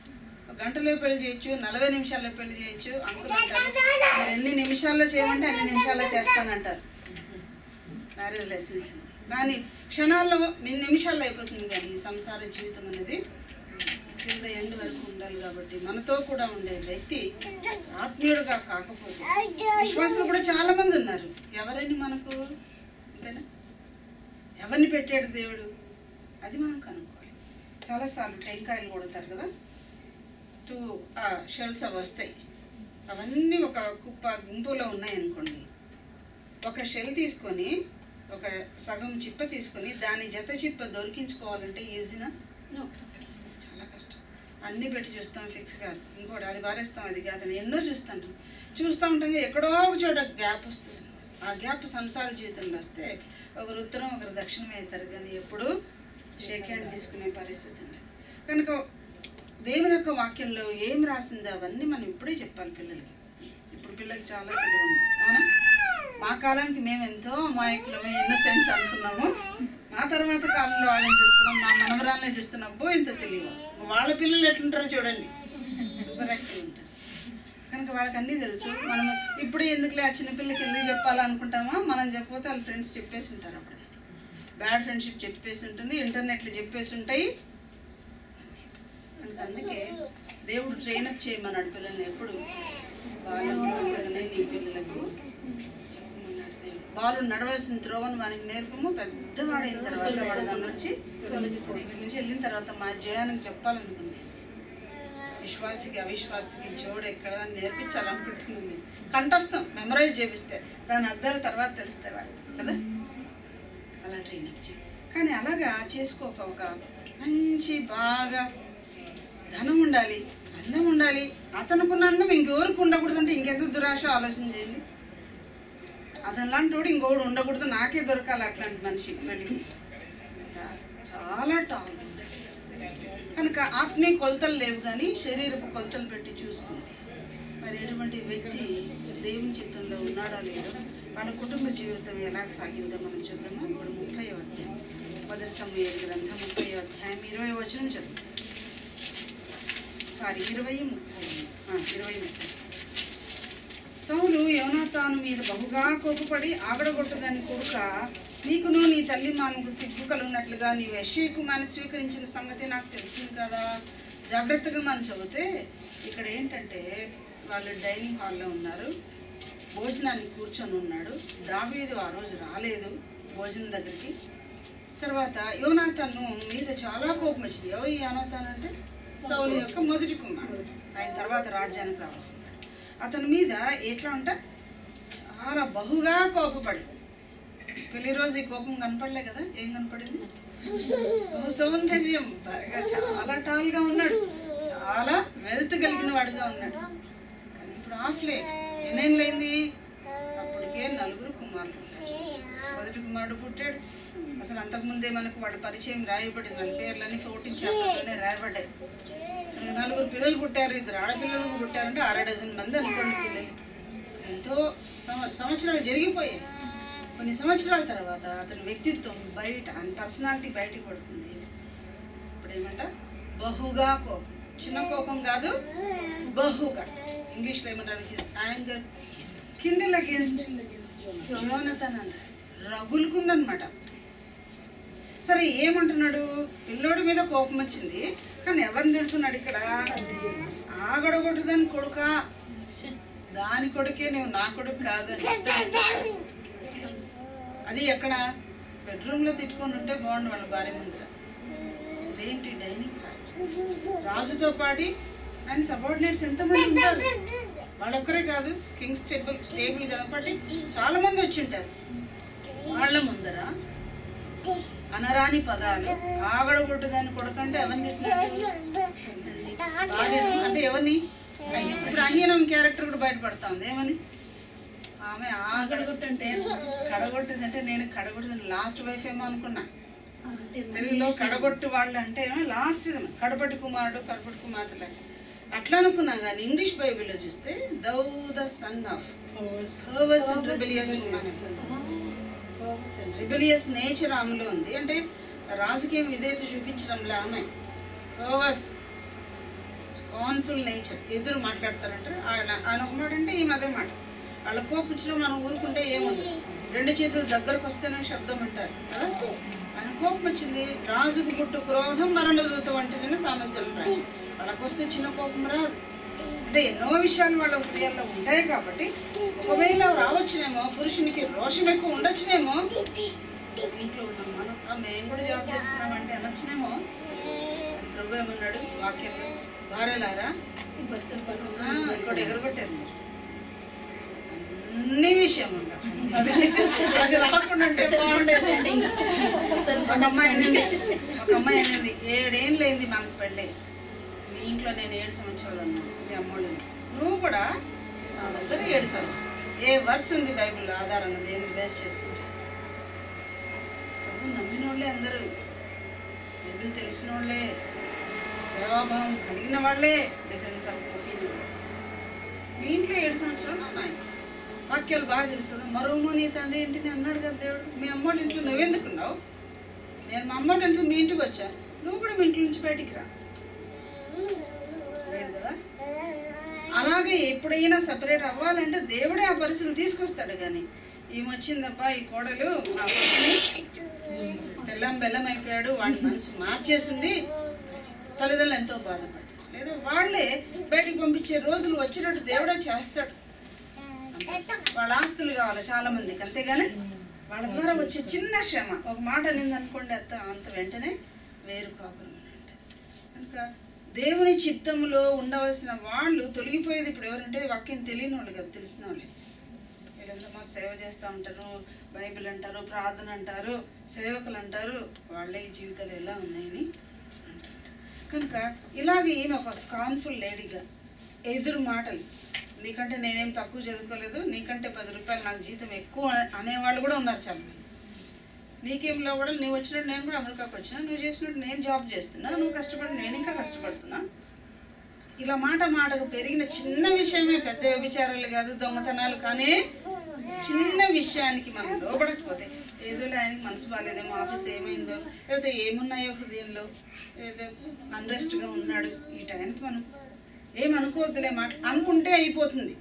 గంటలో పెళ్లి చేయొచ్చు, 40 నిమిషాల్లో పెళ్లి చేయొచ్చు. అంకులు అంటారు ఎన్ని నిమిషాల్లో చేయమంటే అన్ని నిమిషాల్లో చేస్తానంటారు మ్యారేజ్ లైసెన్స్. కానీ క్షణాల్లో నిమిషాల్లో అయిపోతుంది. కానీ సంసార జీవితం అనేది కింద ఎండ్ వరకు ఉండాలి. కాబట్టి మనతో కూడా ఉండే వ్యక్తి ఆత్మీయుడుగా కాకపోతే, విశ్వాసులు కూడా చాలా మంది ఉన్నారు. ఎవరని మనకు అంతేనా? ఎవరిని పెట్టాడు దేవుడు, అది మనం కనుక్కోవాలి. చాలాసార్లు టెంకాయలు కొడతారు కదా, 2 షెల్స్ అవి వస్తాయి. అవన్నీ ఒక గుంపులో ఉన్నాయనుకోండి, ఒక షెల్ తీసుకొని ఒక సగం చిప్ప తీసుకొని దాని జత చిప్ప దొరికించుకోవాలంటే ఈజీనా? చాలా కష్టం. అన్నీ పెట్టి చూస్తాం, ఫిక్స్ కాదు. ఇంకోటి అది పారేస్తాం, అది కాదని ఎన్నో చూస్తూ ఉంటాం. ఎక్కడో ఒక చోట గ్యాప్ వస్తుంది. ఆ గ్యాప్ సంసార జీవితంలో వస్తే ఒకరు ఉత్తరం ఒకరు దక్షిణం అవుతారు, కానీ ఎప్పుడు షేక్ హ్యాండ్ తీసుకునే పరిస్థితి ఉండదు. కనుక దేవుని యొక్క వాక్యంలో ఏం రాసిందో అవన్నీ మనం ఇప్పుడే చెప్పాలి పిల్లలకి. ఇప్పుడు పిల్లలకి చాలా తెలివి ఉంది, అవునా? మా కాలానికి మేము ఎంతో అమాయకులమే, ఇన్నోసెన్స్ అనుకున్నాము. మా తర్వాత కాలంలో వాళ్ళని చూస్తున్నాం, మా మనవరాలనే చూస్తున్నాం. ఇంత తెలియదు. వాళ్ళ పిల్లలు ఎట్లుంటారో చూడండి, సూపర్ యాక్టివ్ ఉంటారు. కనుక వాళ్ళకి అన్నీ తెలుసు. మనం ఇప్పుడు ఎందుకులే ఆ చిన్నపిల్లకి ఎందుకు చెప్పాలనుకుంటామో, మనం చెప్పకపోతే వాళ్ళ ఫ్రెండ్స్ చెప్పేసి ఉంటారు. అప్పుడు బ్యాడ్ ఫ్రెండ్షిప్ చెప్పేసి ఉంటుంది, ఇంటర్నెట్లో చెప్పేసి ఉంటాయి. అందుకే దేవుడు ట్రైనప్ చేయమన్నాడు పిల్లల్ని. ఎప్పుడు బాలుగానే నీ పిల్లలకు చెప్పమన్నాడు దేవుడు. బాలు నడవలసిన త్రోవను వానికి నేర్పము, పెద్దవాడైన తర్వాత వాడు దాని నుంచి వెళ్ళిన తర్వాత మా జయానికి చెప్పాలనుకుంది. విశ్వాసికి అవిశ్వాసికి జోడు ఎక్కడ నేర్పించాలనుకుంటున్నాను. కంఠస్థం మెమరైజ్ చేపిస్తే దాని అర్థాల తర్వాత తెలుస్తాయి వాడు కదా, అలా ట్రైనప్ చేయి. కానీ అలాగా చేసుకోక ఒక మంచి బాగా ధనం ఉండాలి, అందం ఉండాలి. అతనుకున్న అందం ఇంకెవరికి ఉండకూడదంటే ఇంకెంత దురాశ ఆలోచన చేయండి. అతనిలాంటి వాడు ఇంకొకడు ఉండకూడదు, నాకే దొరకాలి అట్లాంటి మనిషి వెళ్ళి. చాలా టాల్. కనుక ఆత్మీయ కొలతలు లేవు, కానీ శరీరపు కొలతలు పెట్టి చూసుకుంది. మరి ఎటువంటి వ్యక్తి దేవుని చిత్తంలో ఉన్నాడా లేదో, వాళ్ళ కుటుంబ జీవితం ఎలా సాగిందో మనం చూద్దాము. ఇప్పుడు 30వ అధ్యాయం, 1 సమూయేలు గ్రంథం 30వ అధ్యాయం 20వ వచనం చదువు. 20:30. సౌలు యోనాతాను మీద బహుగా కోపపడి ఆగడగొట్టదని కొడుక, నీకును నీ తల్లి మానకు సిగ్గు కలుగునట్లుగా నీవు యెష్షయి కుమారుని స్వీకరించిన సంగతి నాకు తెలిసింది కదా. జాగ్రత్తగా మనం చదివితే ఇక్కడ ఏంటంటే వాళ్ళు డైనింగ్ హాల్లో ఉన్నారు, భోజనానికి కూర్చొని ఉన్నాడు. దావీదు ఆ రోజు రాలేదు భోజనం దగ్గరికి. తర్వాత యోనాతాను మీద చాలా కోపం వచ్చింది. ఎవరు యోనాతాను అంటే సౌలు యొక్క మొదటి కుమారుడు, ఆయన తర్వాత రాజ్యానికి రావాల్సింది. అతని మీద ఎట్లా అంటే చాలా బహుగా కోపపడి, పెళ్లి రోజు ఈ కోపం కనపడలే కదా, ఏం కనపడింది? సౌందర్యం బాగా చాలా టాల్గా ఉన్నాడు, చాలా వెల్త్ కలిగిన వాడుగా ఉన్నాడు. కానీ ఇప్పుడు ఆఫ్ లేట్ ఎన్నేళ్ళైంది, అప్పటికే 4 కుమారులు. మొదటి కుమారుడు పుట్టాడు. అసలు అంతకుముందే మనకు వాళ్ళ పరిచయం రాయబడింది, వాళ్ళ పేర్లన్నీ 14 చాప్టర్లోనే రాయబడ్డాయి. 4 పిల్లలు పుట్టారు, 2 ఆడపిల్లలు పుట్టారంటే 6 డజన్ మంది అనుకోండి పిల్లలు. ఎంతో సంవత్సరాలు జరిగిపోయాయి. కొన్ని సంవత్సరాల తర్వాత అతని వ్యక్తిత్వం బయట, ఆయన పర్సనాలిటీ బయటకు పడుతుంది. ఇప్పుడు ఏమంట, బహుగా కోపం. చిన్న కోపం కాదు, బహుగా. ఇంగ్లీష్లో ఏమంటారు, his anger Kindle against Jonathan అన్నారు, రగులుకుందనమాట. సరే ఏమంటున్నాడు, పిల్లోడి మీద కోపం వచ్చింది, కానీ ఎవరిని తిడుతున్నాడు ఇక్కడ? ఆగడగొట్టుదని కొడుక, దాని కొడుకే నువ్వు నా కొడుకు కాదని. అది ఎక్కడ? బెడ్రూమ్లో తిట్టుకొని ఉంటే బాగుండు వాళ్ళ భార్య ముందర. ఇదేంటి డైనింగ్ హాల్? రాజుతో పాటు ఆయన సబార్డినేట్స్ ఎంతమంది ఉంటారు? వాళ్ళొక్కరే కాదు, కింగ్స్ టేబుల్ కాబట్టి చాలా మంది వచ్చి ఉంటారు. వాళ్ళ ముందర అనరాని పదాలు, ఆగడగొట్టుదాన్ని కొడకంటే ఎవరిని అంటే ఎవరిని? ఇప్పుడు అహీనం క్యారెక్టర్ కూడా బయటపడతా ఉంది. ఏమని? ఆమె ఆగడగొట్టంటే కడగొట్టిందంటే నేను కడగొట్టింది లాస్ట్ వైఫ్ ఏమో అనుకున్నా. తెలుగులో కడగొట్టు వాళ్ళు అంటే ఏమో లాస్ట్ కడపటి కుమారుడు కడపటి కుమార్తె అట్లా అనుకున్నా. కానీ ఇంగ్లీష్ బైబిల్లో చూస్తే thou the son of perverse and rebellious woman, rebellious nature ఆమెలో ఉంది. అంటే రాజకీయం ఇదైతే చూపించడంలో ఆమె హర్వర్స్ స్కాన్ఫుల్ నేచర్, ఎదురు మాట్లాడతారంటే ఆయన ఒక మాట అంటే ఈమె అదే మాట. వాళ్ళ కోపించిన మనం ఊరుకుంటే ఏముంది, రెండు చేతులు దగ్గరకు వస్తేనే శబ్దం అంటారు కదా. ఆయన కోపం వచ్చింది. రాజుకు పుట్టు క్రోధం మరణ దూత వంటిదని సామెతలు రాయి. వాళ్ళకు వస్తే చిన్న కోపం రాదు. అంటే ఎన్నో విషయాలు వాళ్ళ హృదయాల్లో ఉంటాయి కాబట్టి ఒకవేళ రావచ్చునేమో, పురుషునికి రోషం ఎక్కువ ఉండొచ్చునేమో. ఇంట్లో ఉన్నాం మనం, మేము కూడా జాబ్ చేస్తున్నామంటే అనొచ్చునేమో. ప్రభు ఏమన్నాడు వాక్యంలో, భార్యలారా ఇంకోటి ఎగరగొట్టారు మీరు అన్ని విషయం ఉండదు, అది రాకుండా ఒక అమ్మాయి అనేది 7 ఏళ్ళు అయింది మనకు పెళ్ళి, మీ ఇంట్లో నేను 7 సంవత్సరాలు అన్నాను, మీ అమ్మోళ్ళు నువ్వు కూడా నా దగ్గర 7 సంవత్సరాలు. ఏ వర్స్ ఉంది బైబిల్లో ఆధారంగా దేన్ని బేస్ చేసుకుని ప్రభు నమ్మిన వాళ్ళే అందరూ, బైబిల్ తెలిసిన వాళ్ళే, సేవాభావం కలిగిన వాళ్ళే డిఫరెన్స్ ఆఫ్ ఒపీనియన్. మీ ఇంట్లో 7 సంవత్సరాలు అమ్మాయి వాక్యాలు బాగా తెలుసు కదా. మరోమో నీ తండ్రి ఇంటిని అన్నాడు కదా దేవుడు. మీ అమ్మోడి ఇంట్లో నువ్వెందుకున్నావు? నేను మా అమ్మోడి ఇంట్లో మీ ఇంటికి వచ్చా, నువ్వు కూడా మీ ఇంట్లో నుంచి బయటికి రా లేదు కదా. అలాగే ఎప్పుడైనా సపరేట్ అవ్వాలంటే దేవుడే ఆ పరిస్థితులు తీసుకొస్తాడు. కానీ ఈమె వచ్చిందబ్బా ఈ కోడలు నా బెల్లం అయిపోయాడు, వాడి మనసు మార్చేసింది, తల్లిదండ్రులు ఎంతో బాధపడతారు. లేదా వాళ్ళే బయటికి పంపించే రోజులు వచ్చినట్టు దేవుడే చేస్తాడు. వాళ్ళ ఆస్తులు కావాలి చాలా మందికి, అంతేగాని వాళ్ళ ద్వారా వచ్చే చిన్న శ్రమ ఒక మాట నింది అనుకోండి అంత వెంటనే వేరు కాపురం అంటే. కనుక దేవుని చిత్తములో ఉండవలసిన వాళ్ళు తొలగిపోయేది ఇప్పుడు ఎవరంటే వాక్యం తెలియని వాళ్ళు కదా, తెలిసిన వాళ్ళే. వీళ్ళంతా మాకు సేవ చేస్తూ ఉంటారు, బైబిల్ అంటారు, ప్రార్థన అంటారు, సేవకులు అంటారు, వాళ్ళే ఈ జీవితాలు ఎలా ఉన్నాయని అంటారు. కనుక ఇలాగే ఈమె ఒక స్కాన్ఫుల్ లేడీగా ఎదురు మాటలు, నీకంటే నేనేం తక్కువ చదువుకోలేదు, నీకంటే 10 రూపాయలు నాకు జీతం ఎక్కువ అనేవాళ్ళు కూడా ఉన్నారు చాలా మంది. నీకేంలో కూడా నువ్వు వచ్చినట్టు నేను కూడా అమెరికాకు వచ్చినా, నువ్వు చేసినట్టు నేను జాబ్ చేస్తున్నా, నువ్వు కష్టపడి నేను ఇంకా కష్టపడుతున్నా. ఇలా మాటకు పెరిగిన చిన్న విషయమే, పెద్ద వ్యభిచారాలు కాదు, దొంగతనాలు, కానీ చిన్న విషయానికి మనం లోపడకపోతే ఏదోలే ఆయనకి మనసు బాగాలేదేమో, ఆఫీస్ ఏమైందో, లేకపోతే ఏమున్నాయో హృదయంలో, ఏదో అన్రెస్ట్గా ఉన్నాడు, ఈ టైంకి మనం ఏమనుకోవద్దులే మాట అనుకుంటే అయిపోతుంది.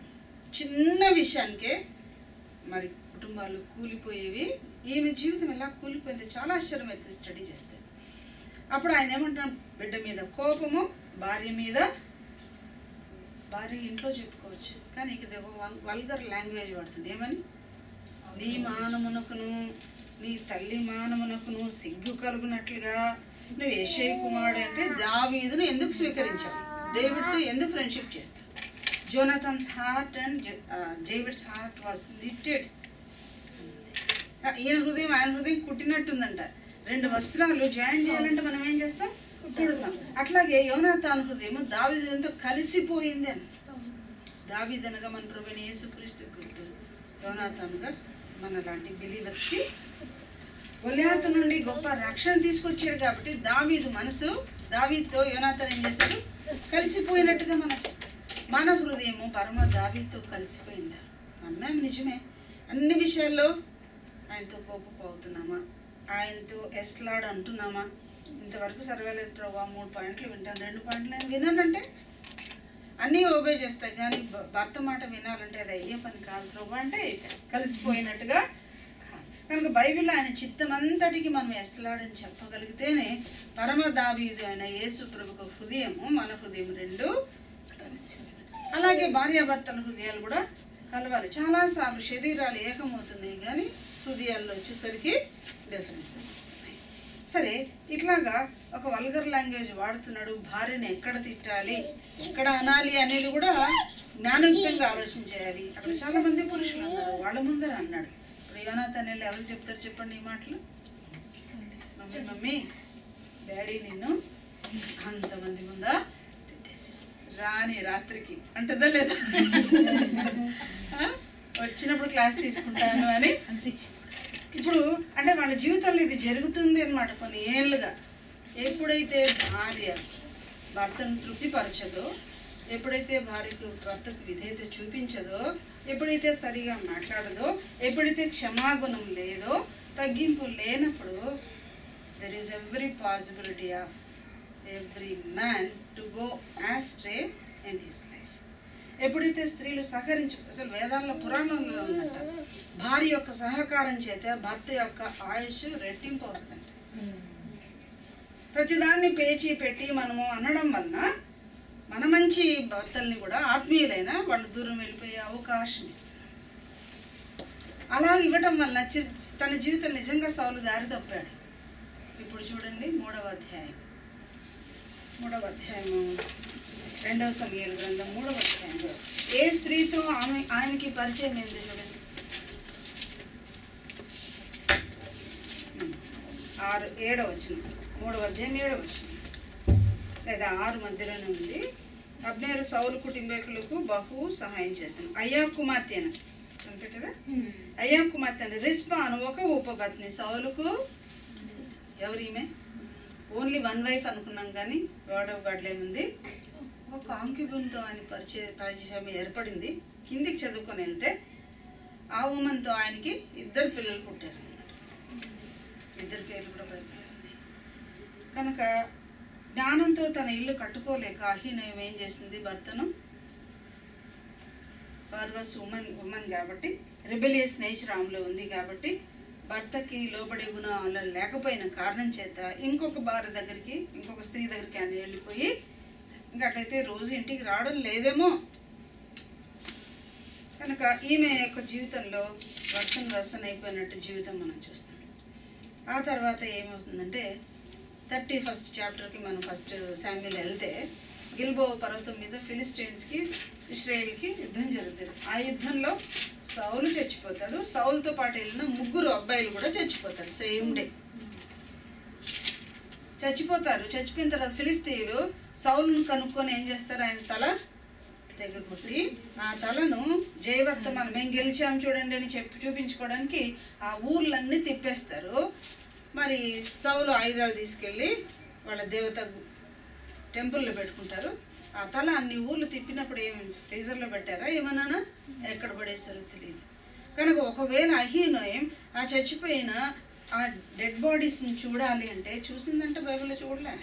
చిన్న విషయానికే మరి కుటుంబాలు కూలిపోయేవి. ఈమె జీవితం ఎలా కూలిపోయింది చాలా ఆశ్చర్యం అయితే స్టడీ చేస్తే. అప్పుడు ఆయన ఏమంటున్నాడు, బిడ్డ మీద కోపము, భార్య మీద, భార్య ఇంట్లో చెప్పుకోవచ్చు కానీ ఇక్కడ వల్గర్ లాంగ్వేజ్ వాడుతుంది. ఏమని? నీ మానమునకును నీ తల్లి మానమునకును సిగ్గు కలుగునట్లుగా నువ్వు యెషై కుమారుడు అంటే దావీదును ఎందుకు స్వీకరించావు, డేవిడ్తో ఎందుకు ఫ్రెండ్షిప్ చేస్తావు? Jonathan's heart and David's heart was knitted. ఈయన హృదయం ఆయన హృదయం కుట్టినట్టుందంట. 2 వస్త్రాలు జాయిన్ చేయాలంటే మనం ఏం చేస్తాం? కుడతాం. అట్లాగే యోనాతాను హృదయం దావీదుతో కలిసిపోయింది అని. దావీదు అనగా మన ప్రభువైన యేసుక్రీస్తు గుర్తు, యోనాతానుగా మన లాంటి బిలీవర్స్కి గొల్యాతు నుండి గొప్ప రక్షణ తీసుకొచ్చాడు. కాబట్టి దావీదు మనసు దావీదుతో యోనాతాను ఏం చేశాడు? కలిసిపోయినట్టుగా మనం చేస్తాం. మన హృదయము పరమ దావీదుతో కలిసిపోయిందా? అన్నాము నిజమే. అన్ని విషయాల్లో ఆయనతో కోపపోతున్నామా, ఆయనతో ఎస్లాడ్ అంటున్నామా? ఇంతవరకు సర్వేలేదు ప్రభు, 3 పాయింట్లు వింటాను, 2 పాయింట్లు నేను వినానంటే అన్నీ ఓబే చేస్తాయి. కానీ భర్త మాట వినాలంటే అది అయ్యే పని కాదు ప్రభు అంటే కలిసిపోయినట్టుగా కాదు. కనుక బైబిల్లో ఆయన చిత్తం అంతటికి మనం ఎస్లాడని చెప్పగలిగితేనే పరమ దావీదు అయిన యేసు ప్రభుకు హృదయము మన హృదయం 2 కలిసి. అలాగే భార్యాభర్తల హృదయాలు కూడా కలవాలి. చాలాసార్లు శరీరాలు ఏకమవుతున్నాయి కానీ హృదయాల్లో వచ్చేసరికి డిఫరెన్సెస్ వస్తున్నాయి. సరే, ఇట్లాగా ఒక వల్గర్ లాంగ్వేజ్ వాడుతున్నాడు, భార్యని ఎక్కడ తిట్టాలి, ఎక్కడ అనాలి అనేది కూడా జ్ఞానయుక్తంగా ఆలోచన చేయాలి. అక్కడ చాలా మంది పురుషులు ఉన్నారు, వాళ్ళ ముందర అన్నాడు. ఇప్పుడు యోనాతాన్ వెళ్ళి ఎవరికి చెప్తారు చెప్పండి ఈ మాటలు? మమ్మీ మమ్మీ డాడీ నిన్ను అంతమంది ముందా తిట్టేసి రాని రాత్రికి అంటుందా లేదా? వచ్చినప్పుడు క్లాస్ తీసుకుంటాను అని. ఇప్పుడు అంటే వాళ్ళ జీవితంలో ఇది జరుగుతుంది అన్నమాట కొన్ని ఏళ్ళుగా. ఎప్పుడైతే భార్య భర్తను తృప్తిపరచదో, ఎప్పుడైతే భర్తకు విధేయత చూపించదో, ఎప్పుడైతే సరిగా మాట్లాడదో, ఎప్పుడైతే క్షమాగుణం లేదో, తగ్గింపు లేనప్పుడు there is every possibility of every man to go astray in his life. ఎప్పుడైతే స్త్రీలు అసలు వేదాల్లో పురాణంలో ఉందంట, భార్య యొక్క సహకారం చేత భర్త యొక్క ఆయుష్ రెట్టింపు అవుతుందంట. ప్రతిదాన్ని పేచి పెట్టి మనము అనడం వలన మన మంచి భర్తల్ని కూడా ఆత్మీయులైన వాళ్ళు దూరం వెళ్ళిపోయే అవకాశం ఇస్తారు. అలా ఇవ్వటం వలన తన జీవితం నిజంగా సౌలు దారి తప్పాడు. ఇప్పుడు చూడండి 3వ అధ్యాయం 2వ సమూయేలు గ్రంథం 3వ అధ్యాయంలో ఏ స్త్రీతో ఆయనకి పరిచయం ఏంది చూడండి. 7వ వచనం, 3వ అధ్యాయం 7వ వచనం లేదా 6 మధ్యలోనే ఉంది. అబ్నేరు సౌలు కుటుంబీకులకు బహు సహాయం చేశాను. అయ్యా కుమార్తె కనిపెట్టారా? అయ్యా కుమార్తె రిస్పా అని ఒక ఉపపత్ని. సౌలుకు ఎవరీమే? ఓన్లీ 1 వైఫ్ అనుకున్నాం, కానీ వర్డ్ ఆఫ్ గాడ్లో ఏముంది? ఒక కాంక్యుబెన్తో ఆయన పరిచయం ఏర్పడింది. కిందికి చదువుకొని వెళ్తే ఆ ఉమెన్తో ఆయనకి 2 పిల్లలు పుట్టారు అన్నమాట. 2 పేర్లు కూడా బైబిల్లో ఉన్నాయి. కనుక జ్ఞానంతో తన ఇల్లు కట్టుకోలేక అహీనయం ఏం చేసింది? భర్తను పర్వస్ ఉమెన్ కాబట్టి, రెబెలియస్ నేచర్ ఆమెలో ఉంది కాబట్టి, భర్తకి లోబడే గుణాలు లేకపోయిన కారణం చేత ఇంకొక భార్య దగ్గరికి, ఇంకొక స్త్రీ దగ్గరికి ఆయన వెళ్ళిపోయి, ఇంకా అట్లయితే రోజు ఇంటికి రావడం లేదేమో. కనుక ఈమె యొక్క జీవితంలో రసన అయిపోయినట్టు జీవితం మనం చూస్తాం. ఆ తర్వాత ఏమవుతుందంటే 31st చాప్టర్కి మనం ఫస్ట్ శామ్యూల్ వెళ్తే, గిల్బో పర్వతం మీద ఫిలిస్టీన్స్కి ఇశ్రాయేల్కి యుద్ధం జరుగుతుంది. ఆ యుద్ధంలో సౌలు చచ్చిపోతాడు. సౌలుతో పాటు వెళ్ళిన 3 అబ్బాయిలు కూడా చచ్చిపోతారు సేమ్ డే. చచ్చిపోయిన తర్వాత ఫిలిస్తీయులు సౌలును కనుక్కొని ఏం చేస్తారు? ఆయన తల తెగకొట్టి ఆ తలను జయవర్తమానం మేము గెలిచాము చూడండి అని చూపించుకోవడానికి ఆ ఊర్లన్నీ తిప్పేస్తారు. మరి సౌలు ఆయుధాలు తీసుకెళ్ళి వాళ్ళ దేవత టెంపుల్లో పెట్టుకుంటారు. ఆ తల అన్ని ఊర్లు తిప్పినప్పుడు ఏమి ఫ్రీజర్లో పెట్టారా ఏమన్నా ఎక్కడ పడేస్తారో తెలియదు. కనుక ఒకవేళ అహీనోయం ఆ చచ్చిపోయిన ఆ డెడ్ బాడీస్ని చూడాలి అంటే చూసిందంటే బైబిల్లో చూడలే.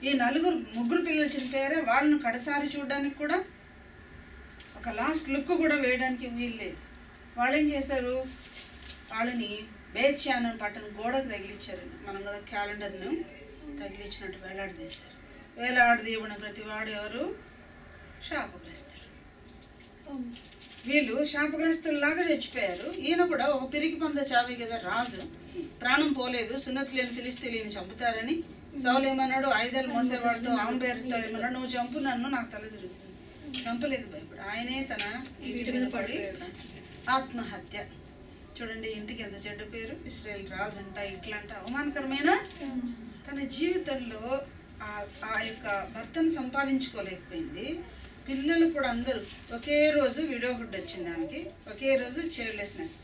ఈ 3 పిల్లలు చనిపోయారా, వాళ్ళను కడసారి చూడడానికి కూడా ఒక లాస్ట్ లుక్ కూడా వేయడానికి వీలు లేదు. వాళ్ళు ఏం చేశారు? వాళ్ళని బేత్షాను పట్టణం గోడకు తగిలించారు. మనం కదా క్యాలెండర్ను తగిలించినట్టు వేలాడదీశారు. వేలాడదీయబడిన ప్రతి వాడు ఎవరు? శాపగ్రస్తుడు. వీళ్ళు శాపగ్రస్తుల్లాగా చచ్చిపోయారు. ఈయన కూడా ఒక పిరికి పంద చావి కదా, రాజు ప్రాణం పోలేదు, సున్నతి లేని ఫిలిస్తీయులను చంపుతారని సౌలు ఏమన్నాడు? ఆయుధాలు మోసేవాడితో ఆంబేరుతో ఏమన్నాడు? నువ్వు చంపు నన్ను, నాకు తల తిరుగుతుంది. చంపలేదు భయపడి, ఆయనే తన ఇంటి మీద పడి ఆత్మహత్య. చూడండి ఇంటికి ఎంత చెడ్డ పేరు, ఇశ్రాయేల్ రాజు అంట, ఇట్లంట అవమానకరమైన. తన జీవితంలో ఆ యొక్క భర్తను సంపాదించుకోలేకపోయింది. పిల్లలు కూడా అందరూ ఒకే రోజు విడోహుడ్ వచ్చింది ఆమెకి, ఒకే రోజు చైల్డ్లెస్నెస్.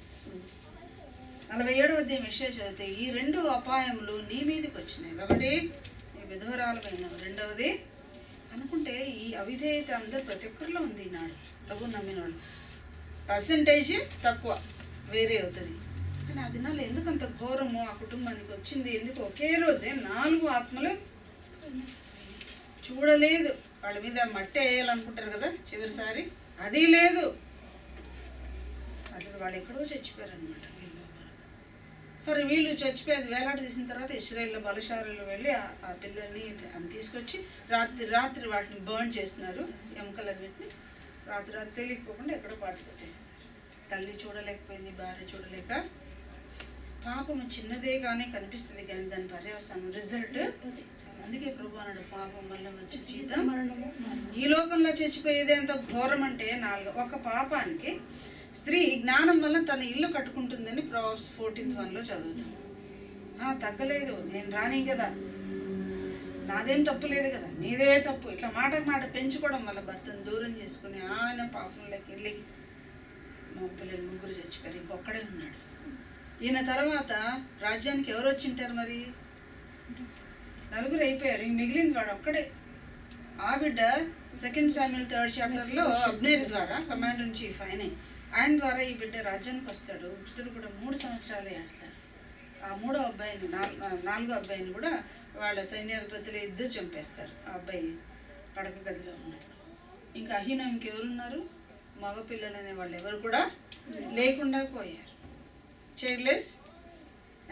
47వ అధ్యాయం యెషయా చదివితే ఈ 2 అపాయములు నీ మీదకి వచ్చినాయి. ఒకటి నీ విధవరాలమైన, రెండవది అనుకుంటే ఈ అవిధేయత అందరు ప్రతి ఒక్కరిలో ఉంది. ఈనాడు ప్రభు నమ్మిన వాళ్ళు పర్సంటేజ్ తక్కువ వేరే అవుతుంది, కానీ ఆ దినాలు ఎందుకు అంత ఘోరము ఆ కుటుంబానికి వచ్చింది? ఎందుకు ఒకే రోజే 4 ఆత్మలు చూడలేదు. వాళ్ళ మీద మట్టి వేయాలనుకుంటారు కదా చివరిసారి, అది లేదు. అట్లా వాళ్ళు ఎక్కడో చచ్చిపోయారు అనమాట. సరే వీళ్ళు చచ్చిపోయేది వేలాడి తీసిన తర్వాత ఇశ్రాయేల్లో బలశాలలో వెళ్ళి ఆ పిల్లల్ని తీసుకొచ్చి రాత్రి వాటిని బర్న్ చేస్తున్నారు, ఎముకలన్నింటిని. రాత్రి తెలియకోకుండా ఎక్కడో పాటు పెట్టేసినారు. తల్లి చూడలేకపోయింది, భార్య చూడలేక పాపము చిన్నదే కానీ కనిపిస్తుంది కానీ దాని పర్యవసానం రిజల్ట్ అందుకే ప్రభు అన్నాడు పాపం వల్ల వచ్చే జీతం ఈ లోకంలో చచ్చిపోయేది ఎంత ఘోరం అంటే ఒక పాపానికి స్త్రీ జ్ఞానం వల్ల తన ఇల్లు కట్టుకుంటుందని Proverbs 14:1 చదువుతాం. తగ్గలేదు, నేను రాని కదా, నాదేం తప్పు లేదు కదా, నీదే తప్పు, ఇట్లా మాటకు మాట పెంచుకోవడం వల్ల భర్తను దూరం చేసుకుని ఆయన పాపంలోకి వెళ్ళి మా పిల్లలు 3 చచ్చిపోయారు, ఇంకొక్కడే ఉన్నాడు. ఈయన తర్వాత రాజ్యానికి ఎవరు వచ్చింటారు మరి? 4 అయిపోయారు, ఇంక మిగిలింది వాడు ఒక్కడే. ఆ బిడ్డ 2 Samuel 3rd chapterలో అబ్నేర్ ద్వారా కమాండర్ ఇన్ చీఫ్ ఆయన ద్వారా ఈ బిడ్డ రాజ్యానికి వస్తాడు. ఇతడు కూడా 3 సంవత్సరాలే ఆడతాడు. ఆ 3వ అబ్బాయిని 4వ అబ్బాయిని కూడా వాళ్ళ సైన్యాధిపతులు ఇద్దరు చంపేస్తారు. ఆ అబ్బాయి పడక గదిలో ఉన్నాడు. ఇంకా అహీనోంకి ఎవరున్నారు? మగపిల్లలు అనే వాళ్ళు ఎవరు కూడా లేకుండా పోయారు. చైల్డ్లెస్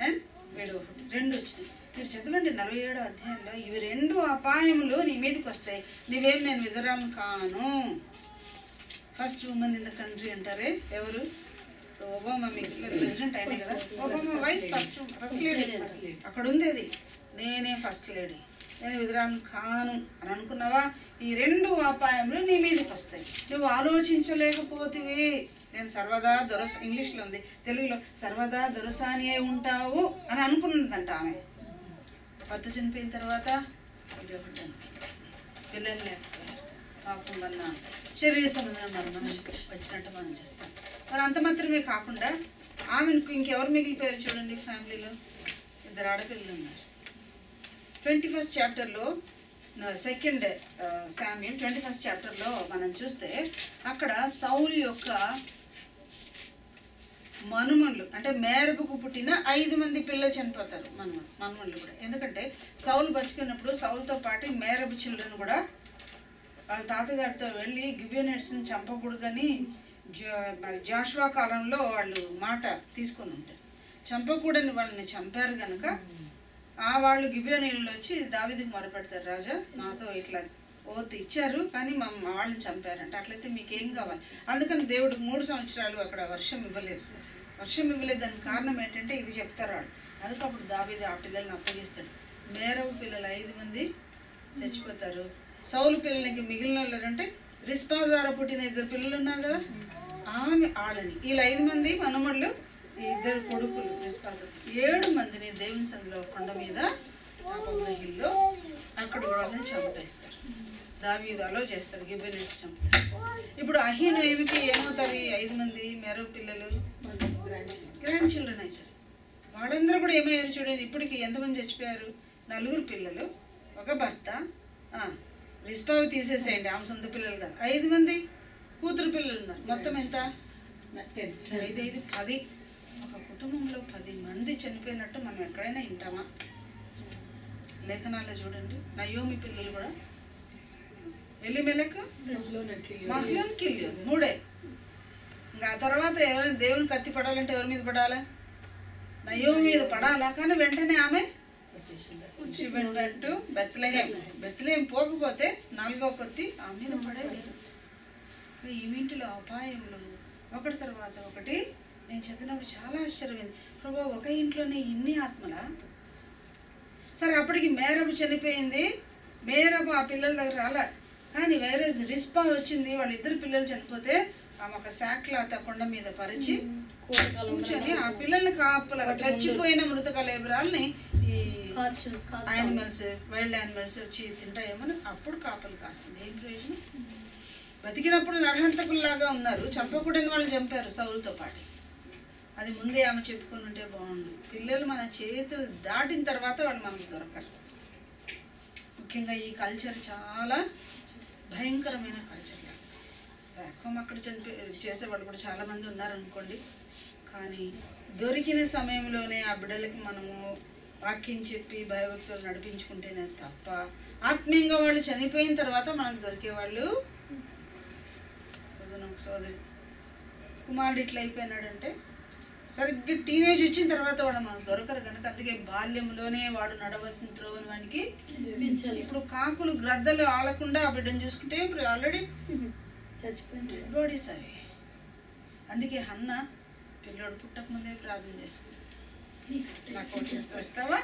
అండ్ విడోహుడ్ 2 వచ్చినాయి. మీరు చదవండి 47వ అధ్యాయంలో ఇవి 2 అపాయములు నీ మీదకి వస్తాయి, నీవేం నేను విధురాం కాను. First women in the country అంటారే ఎవరు? ఒబామా, మీకు ప్రెసిడెంట్ అయినా కదా, ఒబామా వైఫ్ ఫస్ట్ లేడీ అక్కడ ఉంది. అది నేనే ఫస్ట్ లేడీ, నేను విధురాం కాను అని అనుకున్నావా? ఈ 2 అపాయములు నీ మీదకి వస్తాయి. నువ్వు ఆలోచించలేకపోతివి. నేను సర్వదా ఇంగ్లీష్లో ఉంది, తెలుగులో సర్వదా దొరసాని అయి ఉంటావు అని అనుకున్నదంట ఆమె. భర్త చనిపోయిన తర్వాత పిల్లలు లేకపోయారు, పాపం వల్ల శరీర సంబంధం మరణం వచ్చినట్టు మనం చేస్తాం. మరి అంత మాత్రమే కాకుండా ఆమెకు ఇంకెవరు మిగిలిపోయారు చూడండి ఫ్యామిలీలో? 2 ఆడపిల్లలు ఉన్నారు. 21st chapterలో 2 Samuel 21st chapterలో మనం చూస్తే అక్కడ సౌలు యొక్క మనుమన్లు అంటే మేరపుకు పుట్టిన 5 మంది పిల్లలు చనిపోతారు. మనుమన్లు కూడా. ఎందుకంటే సౌలు బతికినప్పుడు సౌలుతో పాటు మేరపు చిల్డ్రన్ కూడా వాళ్ళ తాతగారితో వెళ్ళి గిబియోనైట్స్ని చంపకూడదని మరి జాషువా కాలంలో వాళ్ళు మాట తీసుకొని ఉంటారు. చంపకూడని వాళ్ళని చంపారు కనుక వాళ్ళు గిబియోనీళ్ళు వచ్చి దావీదుకు మొరపెడతారు, రాజా మాతో ఇట్లా ఓత్ ఇచ్చారు కానీ మా వాళ్ళని చంపారంట, అట్లయితే మీకేం కావాలి? అందుకని దేవుడు 3 సంవత్సరాలు అక్కడ వర్షం ఇవ్వలేదు. దానికి కారణం ఏంటంటే ఇది చెప్తారు వాళ్ళు. అందుకు అప్పుడు దావీదు ఆ పిల్లల్ని అప్పగిస్తాడు. మేరవు పిల్లలు 5 మంది చచ్చిపోతారు. సౌలు పిల్లలకి మిగిలిన వాళ్ళు అంటే రిస్పా ద్వారా పుట్టిన 2 పిల్లలు ఉన్నారు కదా, ఆమె ఆళ్ళని వీళ్ళు 5 మంది మనమళ్ళు, 2 కొడుకులు రిస్పాతో 7 మందిని దేవుని సందులో కొండ మీద హిల్లో అక్కడ వాళ్ళని చంపేస్తారు. దావీదు అలో చేస్తాడు, గిబియోనైట్స్ చంపుతారు. ఇప్పుడు అహీనోయమికి ఏమవుతారు? ఈ 5 మంది మేరవ పిల్లలు గ్రాండ్ చిల్డ్రన్ అవుతారు. వాళ్ళందరూ కూడా ఏమయ్యారు చూడండి. ఇప్పటికి ఎంతమంది చచ్చిపోయారు? 4 పిల్లలు, ఒక భర్త. రిస్పావి తీసేసేయండి, ఆమె సొంత పిల్లలు కాదు. 5 మంది కూతురు పిల్లలు ఉన్నారు. మొత్తం ఎంత? 5 10. ఒక కుటుంబంలో 10 మంది చనిపోయినట్టు మనం ఎక్కడైనా వింటామా? లేఖనాల్లో చూడండి. నయోమి పిల్లలు కూడా ఎలిమెలెక్, మహ్లోన్, కిల్యోన్ 3. ఇంకా ఆ తర్వాత ఎవరైనా దేవుని కత్తి పడాలంటే ఎవరి మీద పడాలా? నయోమి మీద పడాలా. కానీ వెంటనే ఆమె బెత్లెహేం పోకపోతే 4వ కత్తి ఆమె మీద పడేది. ఈ ఇంటిలో అపాయములు ఒకటి తర్వాత ఒకటి నేను చదివినప్పుడు చాలా ఆశ్చర్యమైంది. ప్రభు, ఒక ఇంట్లోనే ఇన్ని ఆత్మలా? సరే, అప్పటికి మేరబు చనిపోయింది. మేరబు ఆ పిల్లల దగ్గర రాలా. కానీ వేరే రిస్పా వచ్చింది. వాళ్ళిద్దరు పిల్లలు చనిపోతే ఆమె ఒక శాక్లాత కొండ మీద పరిచి కూర్చొని ఆ పిల్లల్ని కాపులుగా చచ్చిపోయిన మృతక లేబరాల్ని ఈ యానిమల్స్, వైల్డ్ యానిమల్స్ వచ్చి తింటాయేమని అప్పుడు కాపలు కాస్తుంది. ఏం ప్రయోజనం? బతికినప్పుడు నరహంతకుల్లాగా ఉన్నారు, చంపకూడని వాళ్ళు చంపారు సౌలుతో పాటు. అది ముందే ఆమె చెప్పుకొని ఉంటే బాగుండు. పిల్లలు మన చేతులు దాటిన తర్వాత వాళ్ళు మనకు దొరకరు. ముఖ్యంగా ఈ కల్చర్ చాలా భయంకరమైన కల్చర్. బ్యాక్ హోమ్ అక్కడ చేసేవాళ్ళు కూడా చాలామంది ఉన్నారనుకోండి. కానీ దొరికిన సమయంలోనే ఆ బిడ్డలకి మనము వాక్యం చెప్పి భయభక్తులు నడిపించుకుంటేనే తప్ప ఆత్మీయంగా వాళ్ళు చనిపోయిన తర్వాత మనకు దొరికేవాళ్ళు. సోదరి కుమారుడు ఇట్లా అయిపోయినాడంటే సరిగ్గా టీనేజ్ వచ్చిన తర్వాత వాడు మనకు దొరకరు కనుక అందుకే బాల్యంలోనే వాడు నడవలసిన త్రోవని వానికి. ఇప్పుడు కాకులు గ్రద్దలు ఆడకుండా ఆ బిడ్డను చూసుకుంటే ఇప్పుడు ఆల్రెడీ డెడ్ బాడీస్ అవి. అందుకే హన్న పిల్లోడు పుట్టక ముందే ప్రార్థన చేసుకుంది. నాకు ఒకటి ఇస్తావా?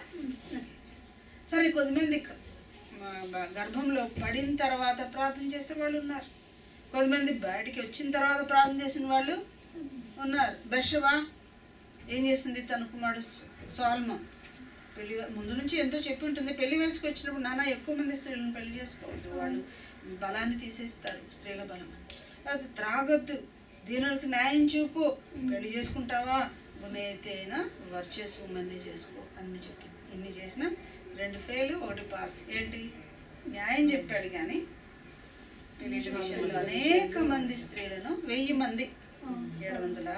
సరే, కొద్దిమంది గర్భంలో పడిన తర్వాత ప్రార్థన చేసే వాళ్ళు ఉన్నారు, కొద్దిమంది బయటికి వచ్చిన తర్వాత ప్రార్థన చేసిన వాళ్ళు ఉన్నారు. బెర్షబా ఏం చేసింది? తన కుమారుడు సొలొమోను పెళ్లి ముందు నుంచి ఎంతో చెప్పి ఉంటుంది. పెళ్లి వయసుకు వచ్చినప్పుడు నాన్న ఎక్కువ మంది స్త్రీలను పెళ్లి చేసుకోవద్దు, వాళ్ళు బలాన్ని తీసేస్తారు, స్త్రీల బలం అని. అది త్రాగొద్దు, దీనులకు న్యాయం చూపు, పెళ్లి చేసుకుంటావా గుణైతే అయినా వర్చెస్ ఉమెన్ని చేసుకో అని చెప్పింది. ఇన్ని చేసినా 2 ఫెయిల్ 1 పాస్. ఏంటి? న్యాయం చెప్పాడు. కానీ పెళ్లి విషయంలో అనేక మంది స్త్రీలను 1000 మంది 700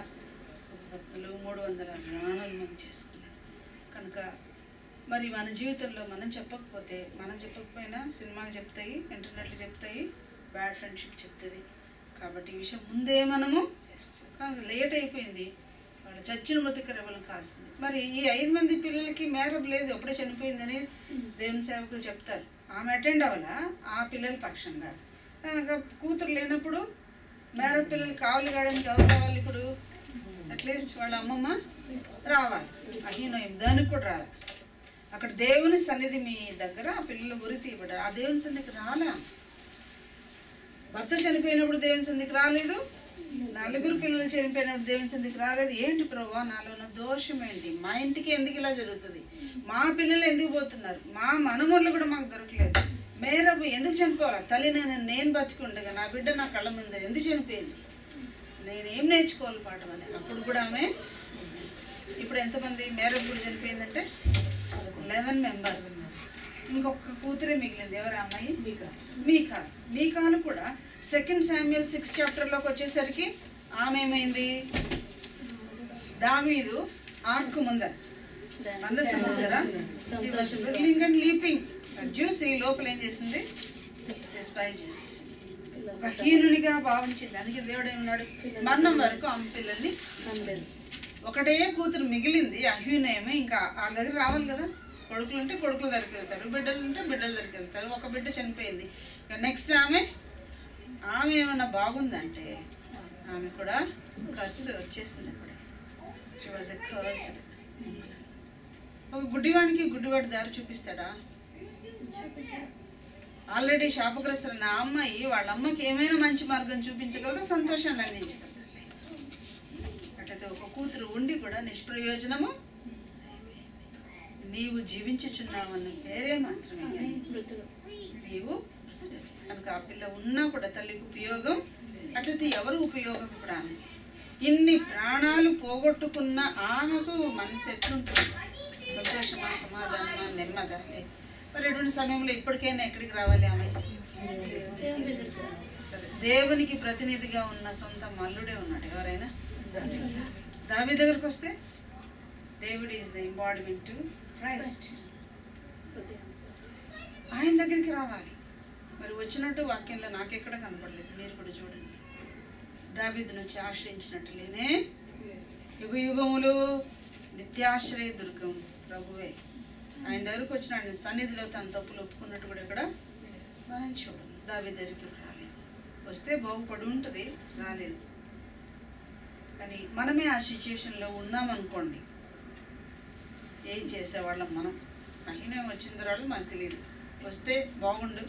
భక్తులు 300 ప్రాణులు మంది చేసుకున్నాడు. కనుక మరి మన జీవితంలో మనం చెప్పకపోయినా సినిమాలు చెప్తాయి, ఇంటర్నెట్లు చెప్తాయి, బ్యాడ్ ఫ్రెండ్షిప్ చెప్తుంది. కాబట్టి ఈ విషయం ముందే మనము కనుక లేట్ అయిపోయింది, వాళ్ళు చచ్చిన మృతిక రెబలం కాస్తుంది. మరి ఈ 5 మంది పిల్లలకి మ్యారేజ్ లేదు, అప్పుడే చనిపోయిందని దేవుని సేవకులు చెప్తారు. ఆమె అటెండ్ అవ్వాలా ఆ పిల్లల పక్షంగా. కనుక కూతురు లేనప్పుడు మ్యారేజ్ పిల్లలు కావాలి కావడానికి ఎవరు రావాలి? ఇప్పుడు అట్లీస్ట్ వాళ్ళ అమ్మమ్మ రావాలి, అహీనోయం దానికి కూడా రావాలి. అక్కడ దేవుని సన్నిధి మీ దగ్గర ఆ పిల్లలు ఉరి తీయబడ్డారు, ఆ దేవుని సన్నిధికి రాలా. భర్త చనిపోయినప్పుడు దేవుని సన్నిధికి రాలేదు, 4 పిల్లలు చనిపోయినప్పుడు దేవుని సన్నిధికి రాలేదు. ఏంటి ప్రభువా నాలో ఉన్న దోషం ఏంటి? మా ఇంటికి ఎందుకు ఇలా జరుగుతుంది? మా పిల్లలు ఎందుకు పోతున్నారు? మా మనమూళ్ళు కూడా మాకు దొరకలేదు. మేరబు ఎందుకు చనిపోవాలి? తల్లి నేను బతికుండగా నా బిడ్డ నా కళ్ళ ముందు ఎందుకు చనిపోయింది? నేనేం నేర్చుకోవాలి పాఠం అని. అప్పుడు కూడా ఆమె ఇప్పుడు ఎంతమంది మేరబు కూడా చనిపోయిందంటే 11 మెంబర్స్. ఇంకొక కూతురే మిగిలింది. ఎవరు అమ్మాయి? మీకాను కూడా 2 శామ్యూయల్ 6 చాప్టర్లోకి వచ్చేసరికి ఆమె ఏమైంది? దావీదు ఆర్కు ముందర మందసం ముందర లీపింగ్ చూసి లోపల ఏం చేసింది? డిస్పైజ్ చేసేసింది, ఒక హీనునిగా భావించింది. అందుకే దేవుడు ఏమన్నాడు? మరణం వరకు ఆమె పిల్లల్ని ఒకటే కూతురు మిగిలింది అహ్యూనేమి. ఇంకా వాళ్ళ దగ్గర రావాలి కదా, కొడుకులు ఉంటే కొడుకుల దగ్గరికి వెళ్తారు, బిడ్డలు ఉంటే బిడ్డల దగ్గరికి వెళ్తారు. ఒక బిడ్డ చనిపోయింది. నెక్స్ట్ ఆమె ఏమన్నా బాగుందంటే ఆమె కూడా కర్స్ వచ్చేసింది. అప్పుడే షీ వాజ్ ఎ కర్స్. ఒక గుడ్డివాడికి గుడ్డివాడి దారి చూపిస్తాడా? ఆల్రెడీ శాపగ్రస్తున్న ఆ అమ్మాయి వాళ్ళ అమ్మకి ఏమైనా మంచి మార్గం చూపించగలదా, సంతోషాన్ని అందించగలదా? అట్లయితే ఒక కూతురు ఉండి కూడా నిష్ప్రయోజనము. నీవు జీవించుచున్నావన్న పేరే మాత్రమే కానీ నీవు కనుక ఆ పిల్ల ఉన్నా కూడా తల్లికి ఉపయోగం. అట్లయితే ఎవరు ఉపయోగం? ఇప్పుడు ఆమె ఇన్ని ప్రాణాలు పోగొట్టుకున్న ఆమెకు మనసు ఎట్లుంటుంది? సంతోషమా, సమాధానమా, నెమ్మదా? లేదు. మరి ఎటువంటి సమయంలో ఇప్పటికైనా ఎక్కడికి రావాలి ఆమె? సరే, దేవునికి ప్రతినిధిగా ఉన్న సొంత మల్లుడే ఉన్నాడు. ఎవరైనా దావీదు దగ్గరికి వస్తే David is the embodiment to Christ. ఆయన దగ్గరికి రావాలి. మరి వచ్చినట్టు వాక్యంలో నాకెక్కడ కనపడలేదు, మీరు కూడా చూడండి. దావీదు నుంచి ఆశ్రయించినట్లేనే యుగ యుగములు నిత్యాశ్రయ దుర్గం ప్రభువే. ఆయన దగ్గరకు వచ్చిన ఆయన సన్నిధిలో తన తప్పులు ఒప్పుకున్నట్టు కూడా ఇక్కడ మనం చూడము. దావీదు దగ్గరికి రాలేదు. వస్తే బాగుపడి ఉంటుంది, రాలేదు. కానీ మనమే ఆ సిచ్యుయేషన్లో ఉన్నామనుకోండి, ఏం చేసేవాళ్ళం మనం? అయినా వచ్చిన తర్వాత మనకు తెలియదు. వస్తే బాగుండు,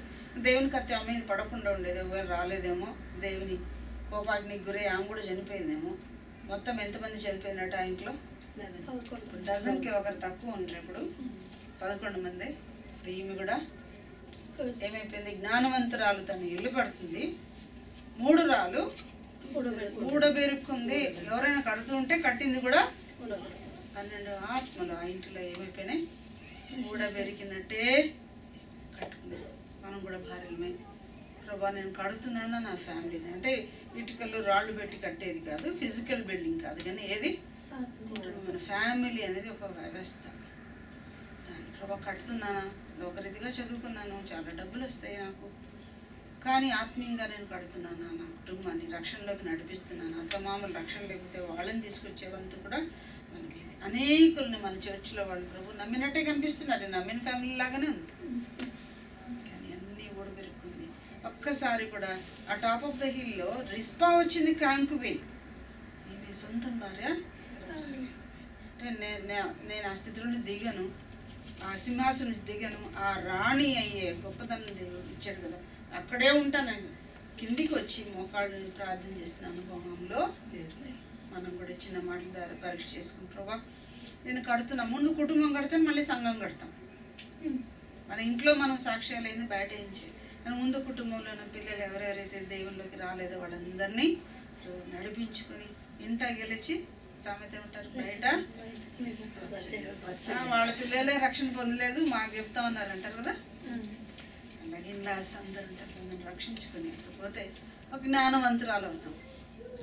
దేవుని కత్తి ఆమె మీద పడకుండా ఉండేది. ఎవరు రాలేదేమో, దేవుని కోపాగ్నికి గురై ఆమె కూడా చనిపోయిందేమో. మొత్తం ఎంతమంది చనిపోయినట్టు ఆ ఇంట్లో? డజన్కి ఒకరు తక్కువ ఉండరు. ఇప్పుడు 11 మంది. ఇప్పుడు ఈమె కూడా ఏమైపోయింది? జ్ఞానవంతురాలు తన ఇల్లు కడుతుంది, 3 రాళ్ళు ఊడబెరుక్కుంది. ఎవరైనా కడుతూ ఉంటే కట్టింది కూడా 12 ఆత్మలు ఆ ఇంటిలో ఏమైపోయినాయి? ఊడబెరికినట్టే కట్టుకుంది. మనం కూడా భార్యలమే. ప్రభా నేను కడుతున్నానా నా ఫ్యామిలీని? అంటే ఇటుకలు రాళ్ళు పెట్టి కట్టేది కాదు, ఫిజికల్ బిల్డింగ్ కాదు, కానీ ఏది? మన ఫ్యామిలీ అనేది ఒక వ్యవస్థ. దాన్ని ప్రభా కడుతున్నానా? లోకరీతిగా చదువుకున్నాను, చాలా డబ్బులు వస్తాయి నాకు, కానీ ఆత్మీయంగా నేను కడుతున్నానా? నా కుటుంబాన్ని రక్షణలోకి నడిపిస్తున్నాను. అత్తమామలు రక్షణ లేకపోతే వాళ్ళని తీసుకొచ్చేవంతా కూడా మనకి అనేకుల్ని మన చర్చిలో వాళ్ళు ప్రభు నమ్మినట్టే కనిపిస్తున్నారు, నమ్మిన ఫ్యామిలీ లాగానే ఉంది. కానీ అన్నీ ఊడబెరుక్కుంది. ఒక్కసారి కూడా ఆ టాప్ ఆఫ్ ద హిల్లో రిస్పా వచ్చింది, కాంకుబిన్. ఈమె సొంతం భార్య నేను ఆ స్థితి నుండి దిగాను, ఆ సింహాసనం నుంచి దిగాను, ఆ రాణి అయ్యే గొప్పతనం దేవుడు ఇచ్చాడు కదా, అక్కడే ఉంటాను. కిందికి వచ్చి మోకాళ్ళని ప్రార్థన చేసిన అనుభవంలో మనం కూడా చిన్న మాటల ద్వారా పరీక్ష చేసుకుని, ప్రభా నేను కడుతున్నా, ముందు కుటుంబం కడతాను, మళ్ళీ సంఘం కడతాం. మన ఇంట్లో మనం సాక్ష్యాలు అయింది బయట ఏంచి, ముందు కుటుంబంలో ఉన్న పిల్లలు ఎవరెవరైతే దేవుళ్ళలోకి రాలేదో వాళ్ళందరినీ నడిపించుకొని ఇంట గెలిచి సామెత ఉంటారు బయట వాళ్ళ పిల్లలే రక్షణ పొందలేదు మాకు చెప్తా ఉన్నారు అంటారు కదా. అలాగే ఇన్లాస్ అందరు ఉంటారు, మనం రక్షించుకొని పోతే ఒక జ్ఞానవంతురాలు అవుతాం.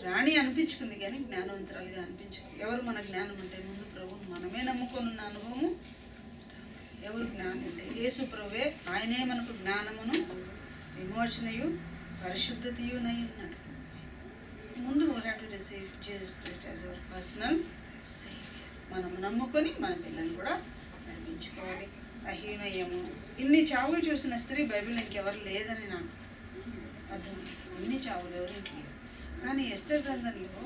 రాణి అనిపించుకుంది కానీ జ్ఞానవంతురాలుగా అనిపించుకుంది. ఎవరు మన జ్ఞానం అంటే ముందు ప్రభు మనమే నమ్ముకొని ఉన్న అనుభవము. ఎవరు జ్ఞానం అంటే యేసు ప్రభువే, ఆయనే మనకు జ్ఞానమును విమోచనయు పరిశుద్ధతయునై ఉన్నాడు. ముందు we have to receive Jesus Christ as our personal Savior. మనం నమ్ముకొని మన పిల్లల్ని కూడా నడిపించుకోవాలి. అహీనయ్యము ఇన్ని చావులు చూసిన స్త్రీ బైబిల్ ఇంకెవరు లేదని నాకు అర్థం. ఇన్ని చావులు ఎవరింట్లో లేదు. కానీ ఎస్తేర్ గ్రంథంలో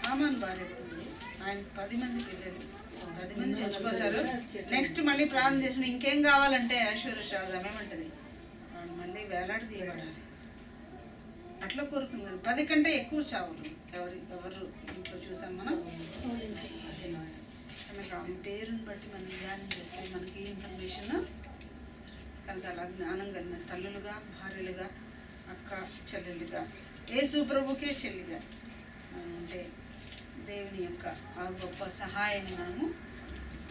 హామాన్ భార్య ఉంది, ఆయనకు 10 మంది పిల్లలు, 10 మంది చచ్చిపోతారు. నెక్స్ట్ మళ్ళీ ప్రార్థన చేసిన ఇంకేం కావాలంటే ఐశ్వర్యరాజు ఏమంటది, వాడు మళ్ళీ వేలాడి తీయబడాలి. అట్లా కోరుకుంది. 10 కంటే ఎక్కువ చావులు ఎవరు ఇంట్లో చూసాం మనం. కనుక ఆమె పేరుని బట్టి మనం ధ్యానం చేస్తే మనకి ఇన్ఫర్మేషన్ కనుక అలా జ్ఞానం కలిగిన తల్లులుగా, భార్యలుగా, అక్క చెల్లెలుగా, యేసు ప్రభుకే చెల్లిగా మనం ఉంటే దేవుని యొక్క ఆ గొప్ప సహాయాన్ని మనము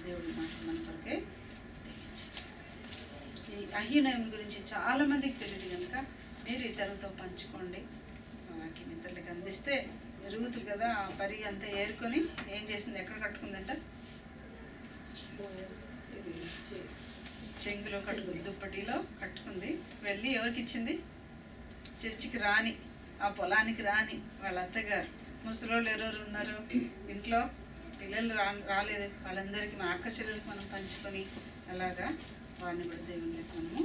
దేవుడి మాట మన కొరకే. ఈ అహీనయం గురించి చాలామందికి తెలియదు కనుక మీరు ఇతరులతో పంచుకోండి. వాక్యం ఇతరులకు అందిస్తే ఎరుగుతుంది కదా. ఆ పరిగి అంతా ఏరుకొని ఏం చేసింది, ఎక్కడ కట్టుకుందంట, చెంగులో కట్టుకుంది, దుప్పటిలో కట్టుకుంది. వెళ్ళి ఎవరికి ఇచ్చింది, చర్చికి రాని, ఆ పొలానికి రాని వాళ్ళ అత్తగారు. ముసలోళ్ళు ఎవరెవరు ఉన్నారు ఇంట్లో, పిల్లలు రాలేదు, వాళ్ళందరికీ మన అక్క చెల్లెలకి మనం పంచుకొని అలాగా వారిని కూడా దేవునికి మనము